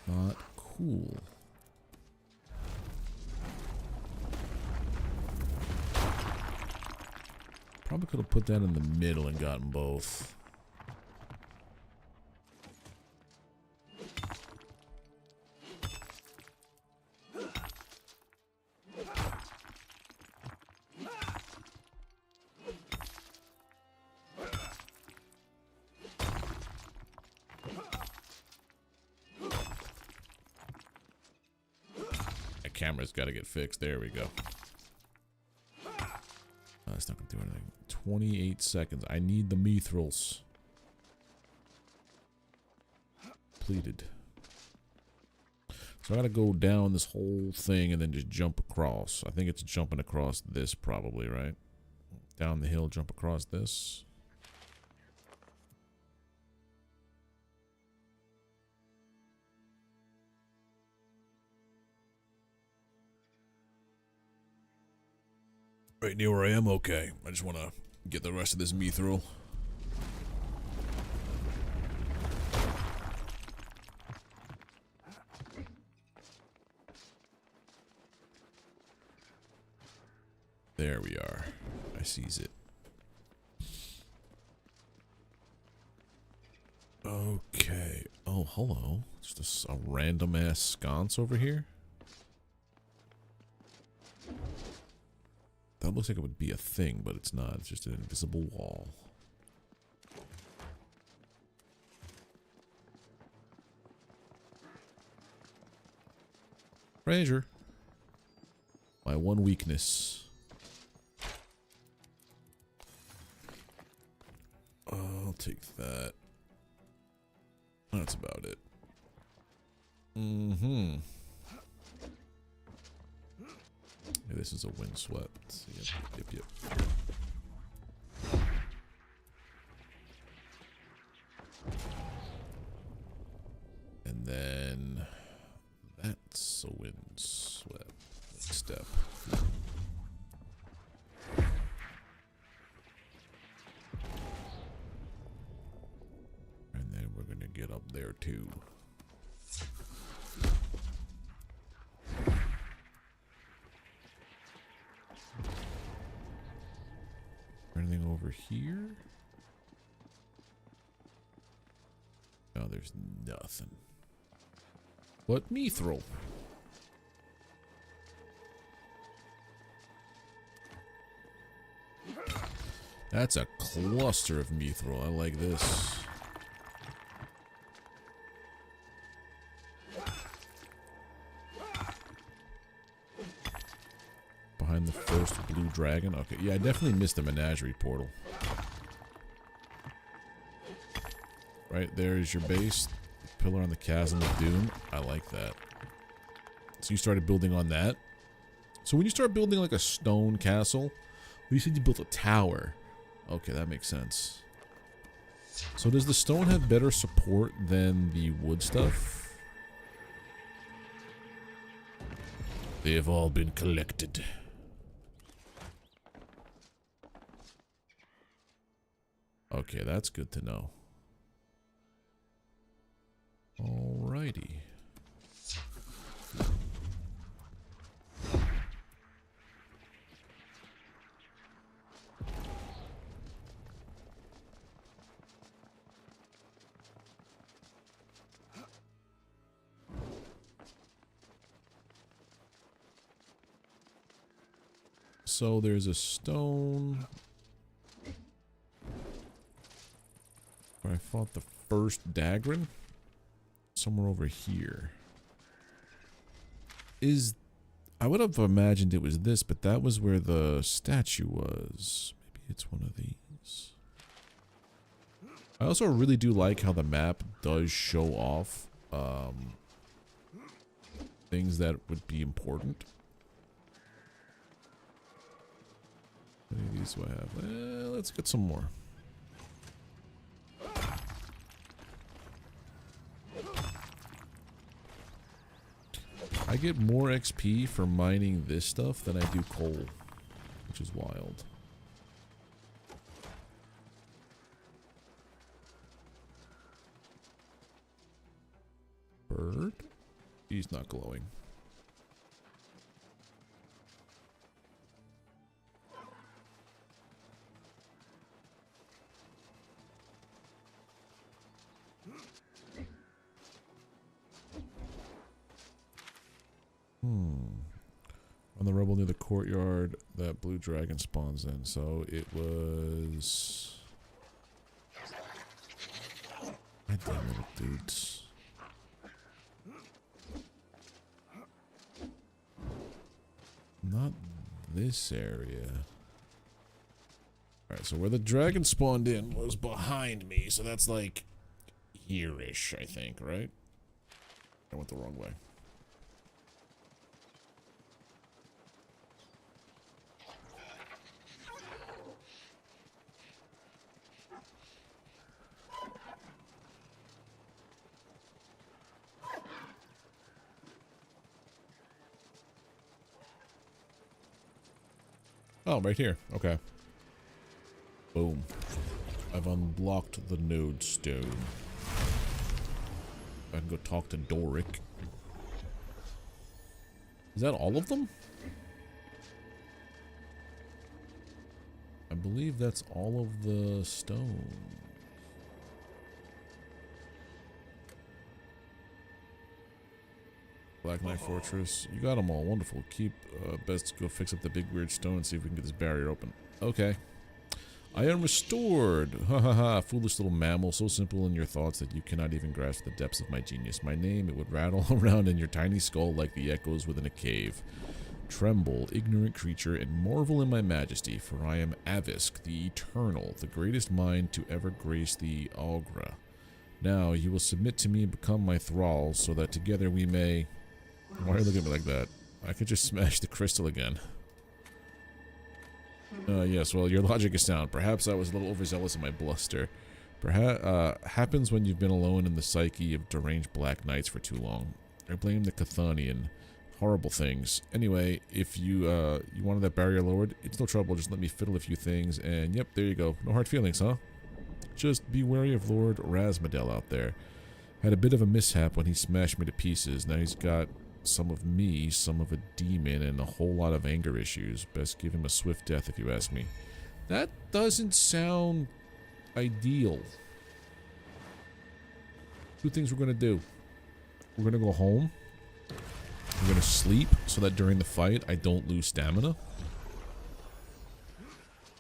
Not cool. Probably could have put that in the middle and gotten both. Camera's got to get fixed. There we go. That's not going to do anything. 28 seconds. I need the mithrils. Pleated. So I got to go down this whole thing and then just jump across. I think it's jumping across this probably, right? Down the hill, jump across this. Right near where I am? Okay. I just want to get the rest of this mithril. There we are. I sees it. Okay. Oh, hello. It's just a random ass sconce over here. That looks like it would be a thing, but it's not. It's just an invisible wall. Treasure. My one weakness. I'll take that. That's about it. Mm-hmm. Yeah, this is a windswept. Yep. And then that's a windswept. Next step. And then we're gonna get up there too. Anything over here? No, there's nothing. But mithril. That's a cluster of mithril. I like this. behind the first blue dragon. Okay, yeah, I definitely missed the menagerie portal. Right there is your base. Pillar on the Chasm of Doom. I like that. So you started building on that. So when you start building like a stone castle, well, you said you built a tower. Okay, that makes sense. So does the stone have better support than the wood stuff? They have all been collected. Okay, that's good to know. Alrighty. So there's a stone where I fought the first Dagron. Somewhere over here. I would have imagined it was this, but that was where the statue was. Maybe it's one of these. I also really do like how the map does show off things that would be important. How many of these do I have? Let's get some more. I get more XP for mining this stuff than I do coal, which is wild. Bird? He's not glowing. On the rubble near the courtyard, that blue dragon spawns in. So it was... God damn little dudes. Not this area. Alright, so where the dragon spawned in was behind me. So that's like here-ish, I think, right? I went the wrong way. Oh, right here. Okay. Boom. I've unlocked the node stone. I can go talk to Doric. Is that all of them? I believe that's all of the stone. Black Knight Fortress. You got them all. Wonderful. Keep best to go fix up the big weird stone and see if we can get this barrier open. Okay. I am restored. Ha ha ha. Foolish little mammal. So simple in your thoughts that you cannot even grasp the depths of my genius. My name, it would rattle around in your tiny skull like the echoes within a cave. Tremble, ignorant creature, and marvel in my majesty, for I am Avisk, the Eternal, the greatest mind to ever grace the Algra. Now you will submit to me and become my thrall, so that together we may... Why are you looking at me like that? I could just smash the crystal again. Yes, well, your logic is sound. Perhaps I was a little overzealous in my bluster. Perhaps, happens when you've been alone in the psyche of deranged black knights for too long. I blame the Cathanian. Horrible things. Anyway, if you wanted that barrier lowered, it's no trouble. Just let me fiddle a few things, and yep, there you go. No hard feelings, huh? Just be wary of Lord Rasmadel out there. Had a bit of a mishap when he smashed me to pieces. Now he's got some of me, some of a demon, and a whole lot of anger issues. Best give him a swift death if you ask me. That doesn't sound ideal. Two things we're gonna do. We're gonna go home. We're gonna sleep so that during the fight I don't lose stamina.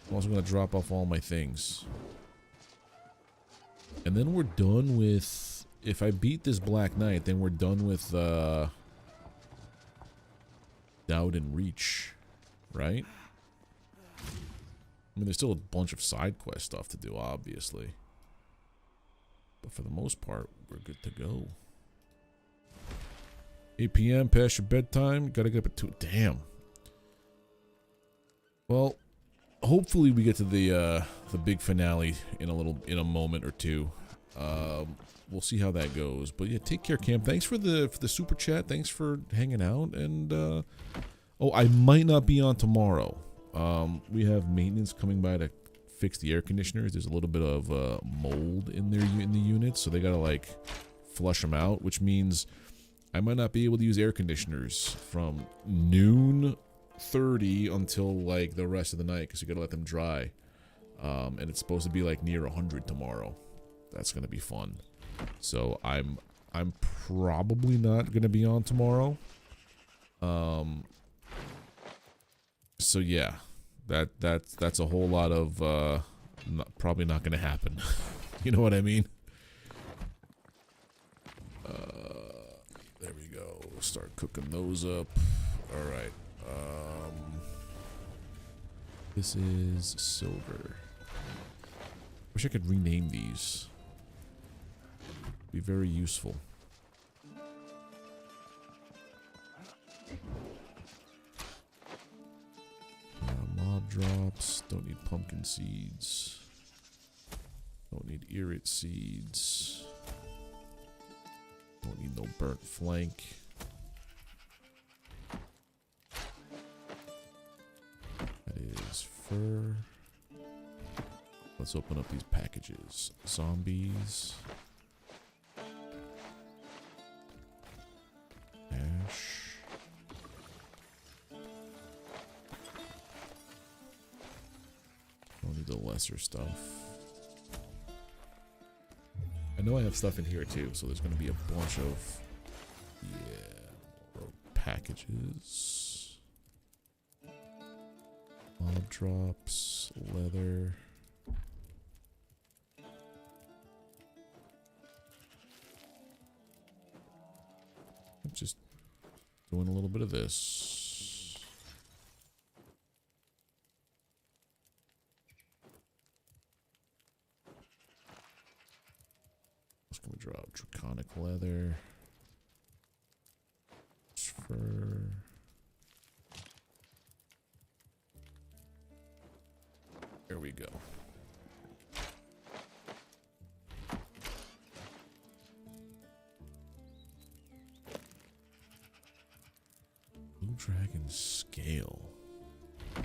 I'm also gonna drop off all my things. And then we're done with... If I beat this Black Knight, then we're done with Doubt and Reach. right? I mean, there's still a bunch of side quest stuff to do, obviously. But for the most part, we're good to go. 8 p.m. past your bedtime. Gotta get up at 2. Damn. Well, hopefully we get to the big finale in a moment or two. We'll see how that goes. But yeah, take care, Cam. Thanks for the super chat. Thanks for hanging out. And oh, I might not be on tomorrow. We have maintenance coming by to fix the air conditioners. There's a little bit of mold in the units, so they gotta like flush them out, which means I might not be able to use air conditioners from noon 30 until like the rest of the night, because you gotta let them dry. And it's supposed to be like near 100 tomorrow. That's gonna be fun. So I'm probably not gonna be on tomorrow. So yeah, that's a whole lot of probably not gonna happen. You know what I mean? There we go. Start cooking those up. All right. This is silver. Wish I could rename these. Be very useful. Mob drops. Don't need pumpkin seeds. Don't need irit seeds. Don't need no burnt flank. That is fur. Let's open up these packages. Zombies. Ash. Don't need the lesser stuff. I know I have stuff in here too, so there's going to be a bunch of packages. Mob drops, leather. I'm just doing a little bit of this. What's going to drop? Draconic leather. Fur. There we go. Blue Dragon Scale. I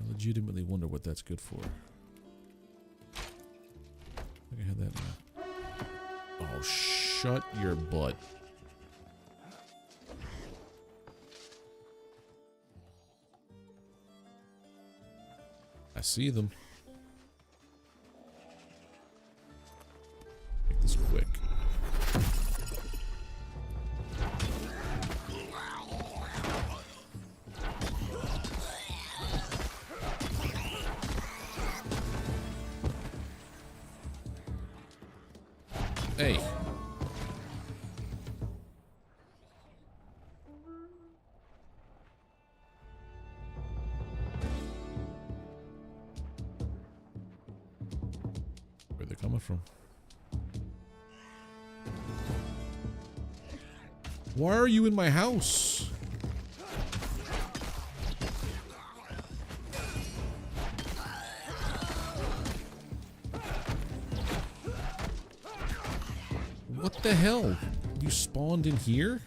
legitimately wonder what that's good for. I think I had that now. Oh, shut your butt. I see them. Make this quick. Hey. Where'd they coming from? Why are you in my house? What the hell? You spawned in here?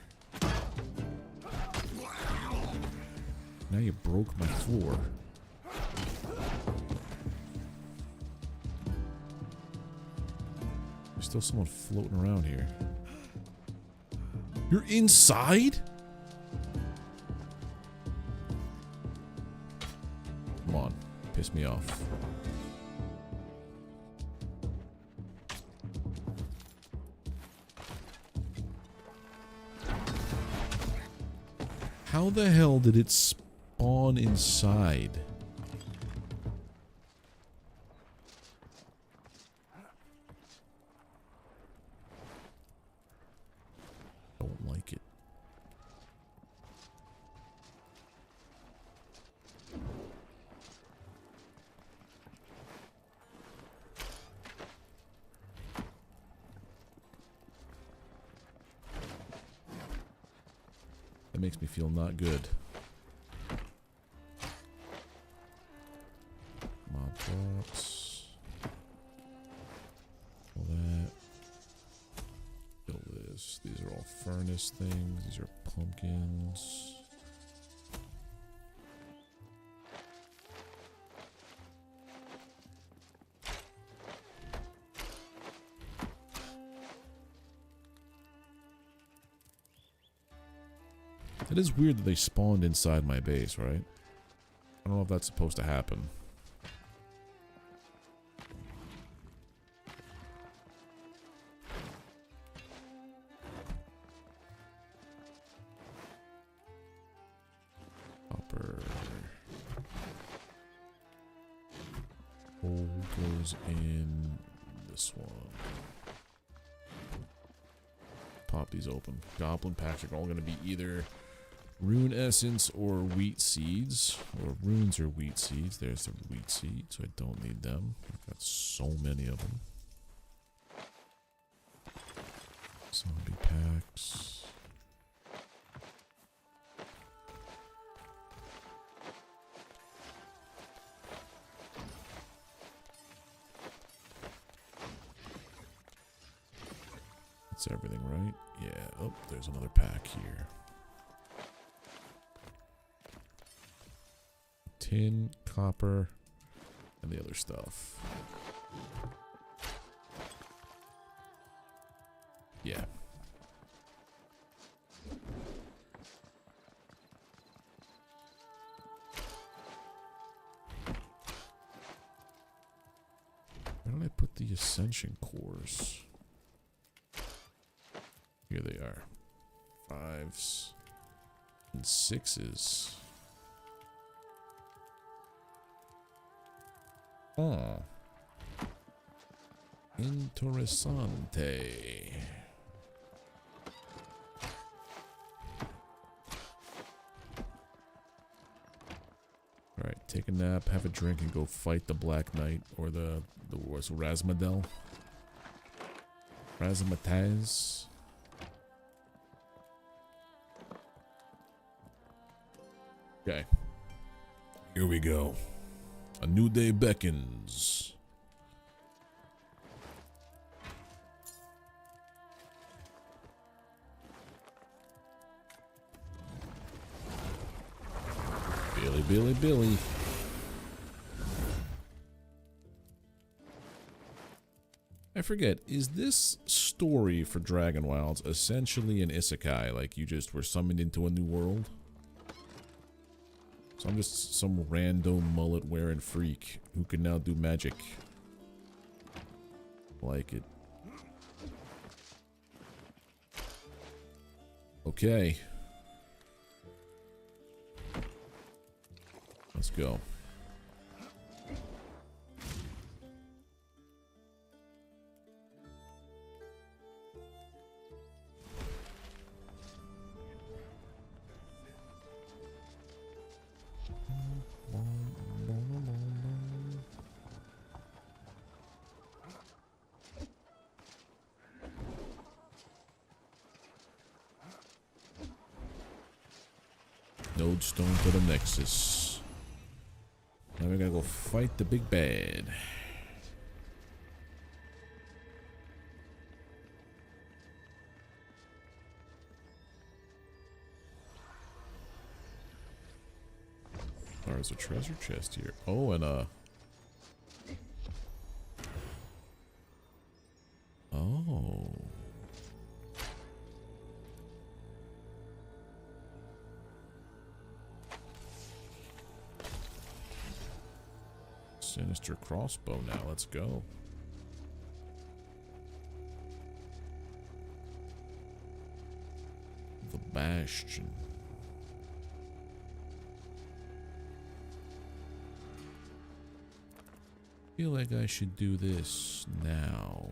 Now you broke my floor. There's still someone floating around here. You're inside? Come on. Piss me off. How the hell did it spawn inside? Don't like it. That makes me feel not good. Mob drops. All that. Kill this. These are all furnace things. These are pumpkins. It is weird that they spawned inside my base, right? I don't know if that's supposed to happen. Copper. Coal goes in this one. Pop these open. Goblin packs are all going to be either rune essence or wheat seeds, or runes or wheat seeds. There's the wheat seeds, so I don't need them. I've got so many of them. Zombie packs. That's everything, right? Yeah. Oh, there's another pack here. Tin, copper, and the other stuff. Yeah. Where did I put the ascension cores? Here they are. 5s and 6s. Oh. Interessante. Alright, take a nap, have a drink, and go fight the Black Knight, or the what's Razmadel? Razamataz? Okay. Here we go. A new day beckons. Billy, Billy, Billy. I forget, is this story for Dragonwilds essentially an isekai? Like you just were summoned into a new world? So I'm just some random mullet wearing freak who can now do magic. Like it. Okay. Let's go. Node stone to the Nexus. Now we gotta go fight the big bad. There's a treasure chest here. Oh, and oh. Sinister crossbow now, let's go. The Bastion. Feel like I should do this now.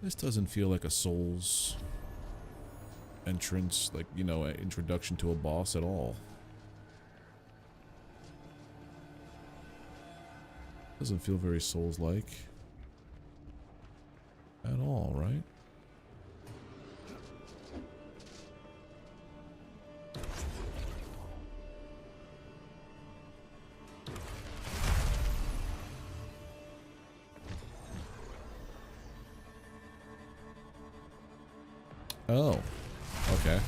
This doesn't feel like a Souls entrance, like, you know, an introduction to a boss at all. Doesn't feel very Souls-like at all, right? Oh, okay.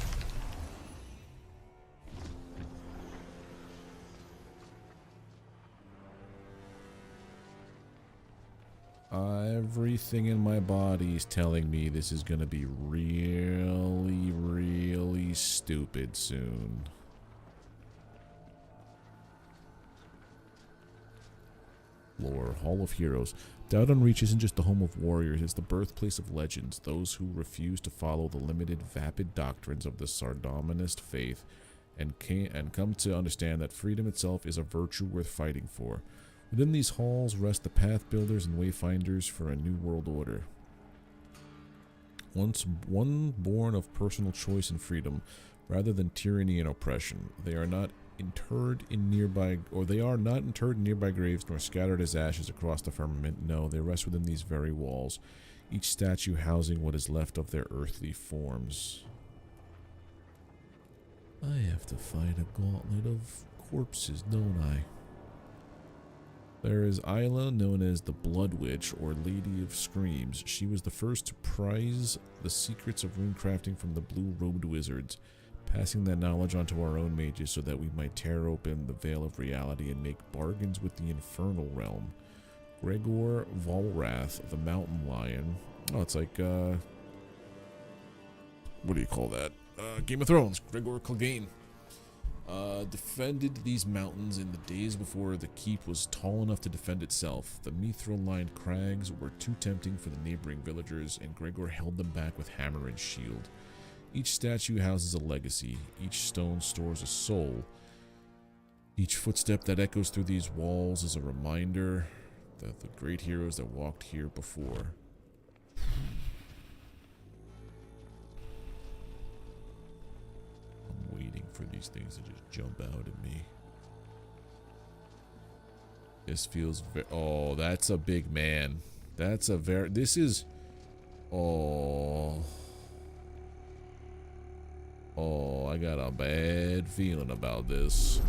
Everything in my body is telling me this is gonna be really, really stupid soon. Lore, Hall of Heroes. Downton Reach isn't just the home of warriors, it's the birthplace of legends, those who refuse to follow the limited, vapid doctrines of the Sardominist faith and come to understand that freedom itself is a virtue worth fighting for. Within these halls rest the path builders and wayfinders for a new world order. One born of personal choice and freedom, rather than tyranny and oppression. They are not interred in nearby graves nor scattered as ashes across the firmament. No, they rest within these very walls, each statue housing what is left of their earthly forms. I have to fight a gauntlet of corpses, don't I? There is Isla, known as the Blood Witch, or Lady of Screams. She was the first to prize the secrets of runecrafting from the blue-robed wizards, passing that knowledge onto our own mages so that we might tear open the veil of reality and make bargains with the infernal realm. Gregor Volrath, the Mountain Lion. Oh, it's like, what do you call that? Game of Thrones. Gregor Clegane. Defended these mountains in the days before the keep was tall enough to defend itself. The mithril-lined crags were too tempting for the neighboring villagers, and Gregor held them back with hammer and shield. Each statue houses a legacy. Each stone stores a soul. Each footstep that echoes through these walls is a reminder that the great heroes that walked here before. I'm waiting for these things to just jump out at me. This feels very... Oh, that's a big man. That's a very... This is... Oh... Oh, I got a bad feeling about this.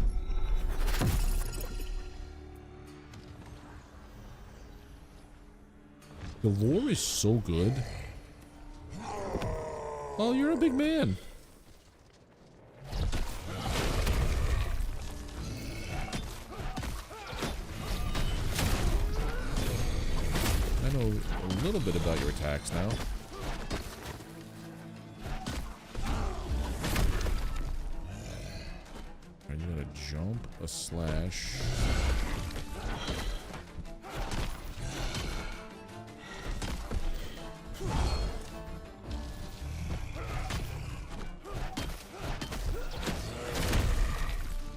The lore is so good. Oh, you're a big man. I know a little bit about your attacks now. Are you gonna jump, a slash?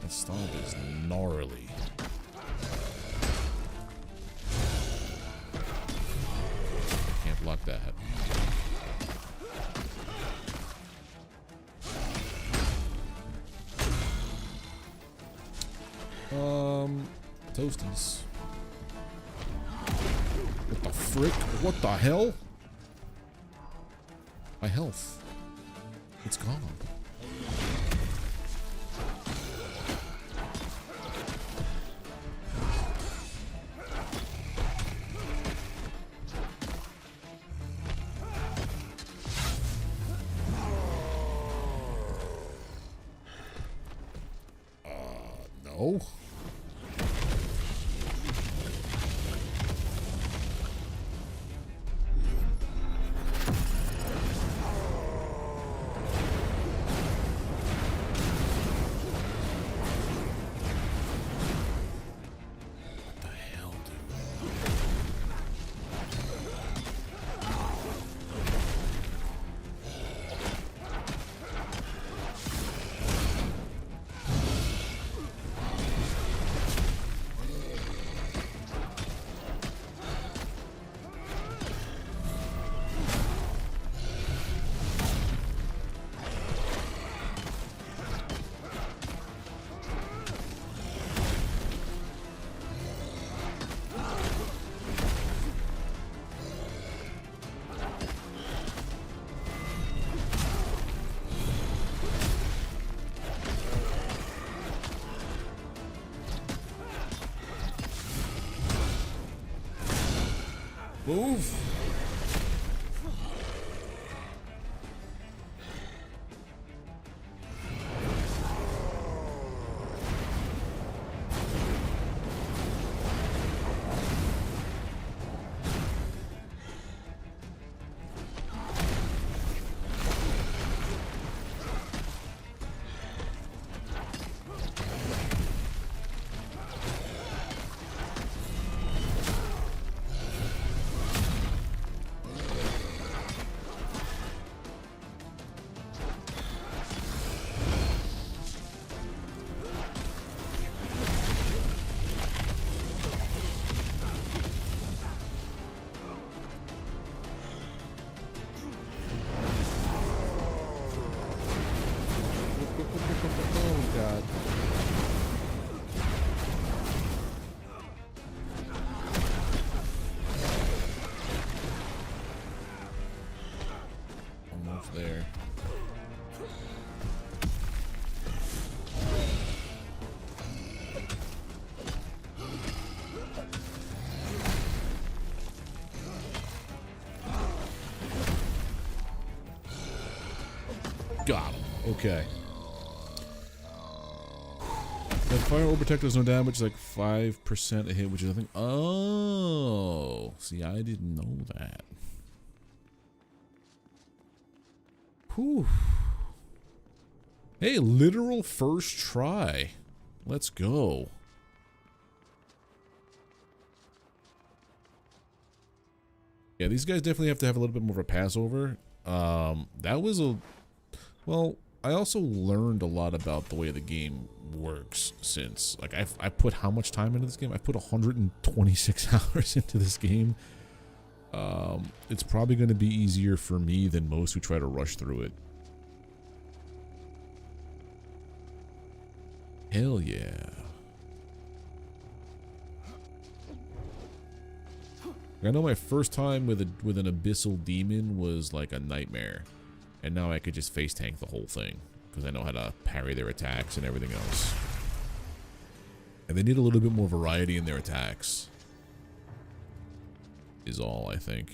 That stomp is gnarly. Can't block that. Toasties. What the frick? What the hell? My health. It's gone. No. Move! Oh god. Almost there. Got him. Okay. That fire orb protector does no damage, it's like 5% a hit, which is I think. Oh, see, I didn't know that. Whew. Hey, literal first try. Let's go. Yeah, these guys definitely have to have a little bit more of a pass over. That was a... Well, I also learned a lot about the way the game works since. Like, I put how much time into this game? I put 126 hours into this game. It's probably going to be easier for me than most who try to rush through it. Hell yeah. I know my first time with an abyssal demon was like a nightmare. And now I could just face tank the whole thing. Because I know how to parry their attacks and everything else. And they need a little bit more variety in their attacks. Is all, I think.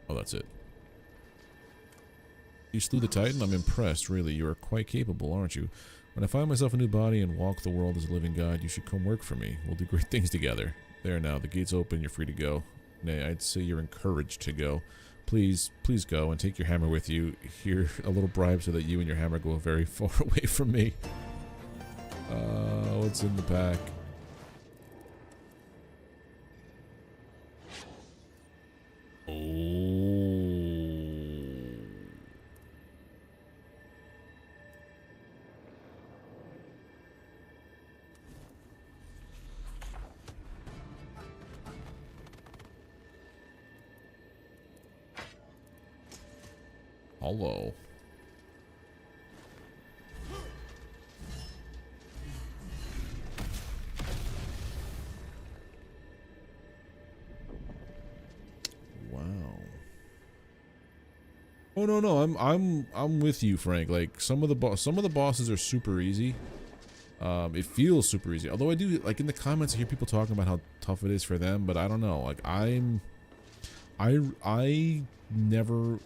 Oh, that's it. You slew the Titan? I'm impressed, really. You are quite capable, aren't you? When I find myself a new body and walk the world as a living god, you should come work for me. We'll do great things together. There now, the gate's open, you're free to go. Nay, I'd say you're encouraged to go. Please, please go and take your hammer with you. Here, a little bribe so that you and your hammer go very far away from me. What's in the pack? Oh. Hello. Wow. Oh no, I'm with you, Frank. Like some of the bosses are super easy. It feels super easy. Although I do like in the comments I hear people talking about how tough it is for them, but I don't know. Like I never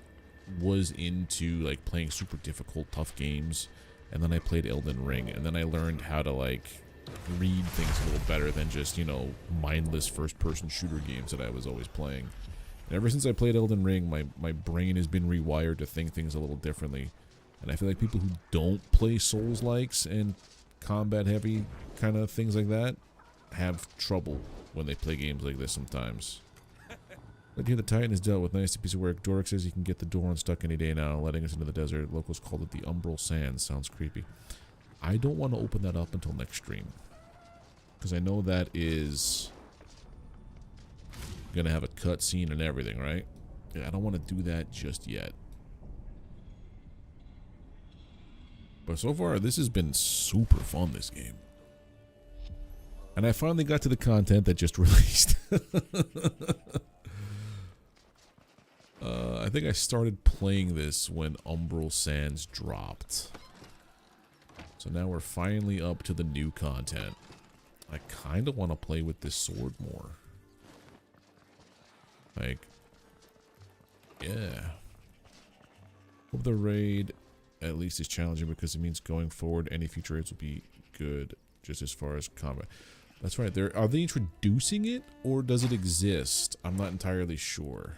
was into like playing super difficult tough games, and then I played Elden Ring, and then I learned how to like read things a little better than just, you know, mindless first person shooter games that I was always playing. And ever since I played Elden Ring, my brain has been rewired to think things a little differently, and I feel like people who don't play Souls-likes and combat heavy kind of things like that have trouble when they play games like this sometimes. But here the Titan is dealt with. Nice piece of work. Dork says you can get the door unstuck any day now, letting us into the desert. Locals called it the Umbral Sands. Sounds creepy. I don't want to open that up until next stream, because I know that is gonna have a cutscene and everything, right? Yeah, I don't want to do that just yet. But so far, this has been super fun, this game. And I finally got to the content that just released. I think I started playing this when Umbral Sands dropped. So now we're finally up to the new content. I kind of want to play with this sword more. Like, yeah. Hope the raid at least is challenging because it means going forward any future raids will be good just as far as combat. That's right. Are they introducing it or does it exist? I'm not entirely sure.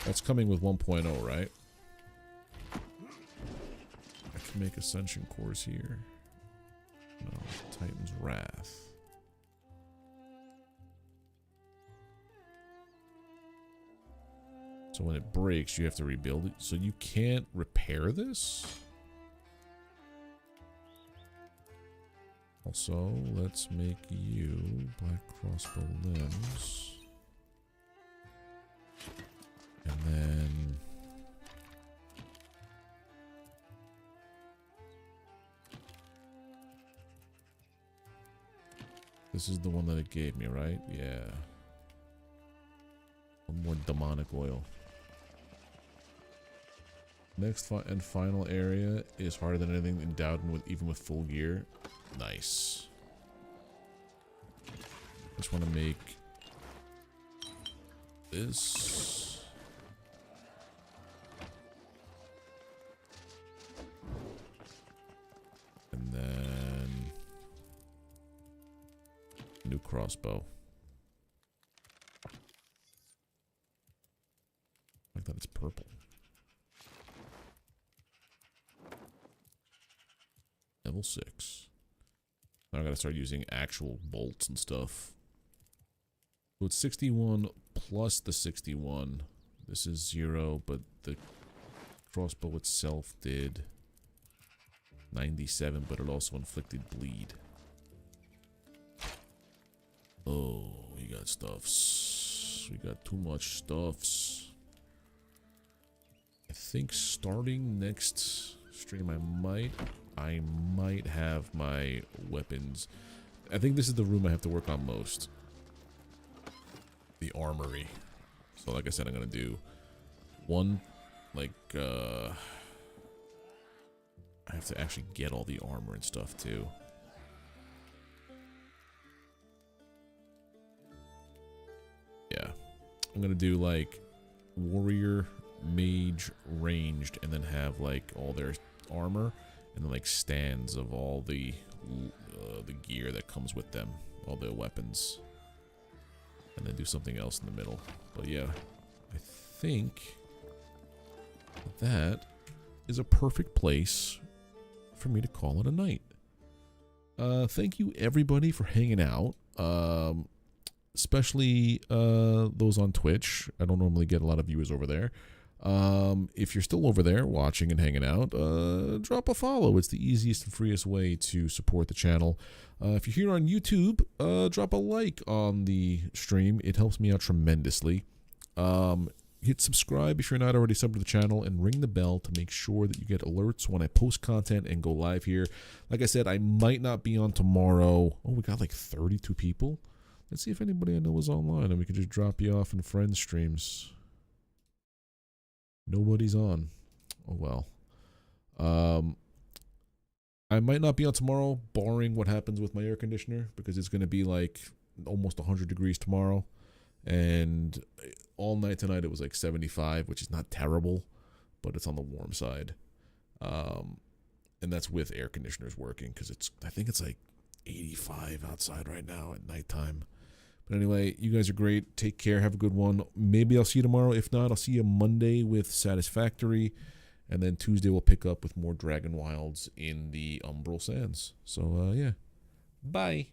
That's coming with 1.0, right? I can make Ascension cores here. No, Titan's Wrath. So when it breaks, you have to rebuild it. So you can't repair this? Also, let's make you black crossbow limbs. And then... this is the one that it gave me, right? Yeah. One more demonic oil. Next and final area is harder than anything endowed with even with full gear. Nice. Just want to make this. And then new crossbow. Like that it's purple. Level 6. Now I gotta start using actual bolts and stuff. So it's 61 plus the 61. This is 0, but the crossbow itself did 97, but it also inflicted bleed. Oh, we got stuffs. We got too much stuffs. I think starting next stream I might have my weapons. I think this is the room I have to work on most. The armory. So like I said, I'm gonna do one, like, I have to actually get all the armor and stuff too. Yeah. I'm gonna do like warrior, mage, ranged, and then have like all their armor. And then like stands of all the gear that comes with them, all their weapons, and then do something else in the middle. But yeah, I think that is a perfect place for me to call it a night. Thank you everybody for hanging out, especially those on Twitch. I don't normally get a lot of viewers over there. If you're still over there watching and hanging out, drop a follow. It's the easiest and freest way to support the channel. If you're here on YouTube, drop a like on the stream. It helps me out tremendously. Hit subscribe if you're not already subbed to the channel, and ring the bell to make sure that you get alerts when I post content and go live here. Like I said, I might not be on tomorrow. Oh, we got like 32 people. Let's see if anybody I know is online, and we can just drop you off in friends streams. Nobody's on. Oh well. I might not be on tomorrow, barring what happens with my air conditioner, because it's going to be like almost 100 degrees tomorrow. And all night tonight it was like 75, which is not terrible, but it's on the warm side. And that's with air conditioners working, because I think it's like 85 outside right now at nighttime. But anyway, you guys are great. Take care. Have a good one. Maybe I'll see you tomorrow. If not, I'll see you Monday with Satisfactory. And then Tuesday we'll pick up with more Dragonwilds in the Umbral Sands. So, yeah. Bye.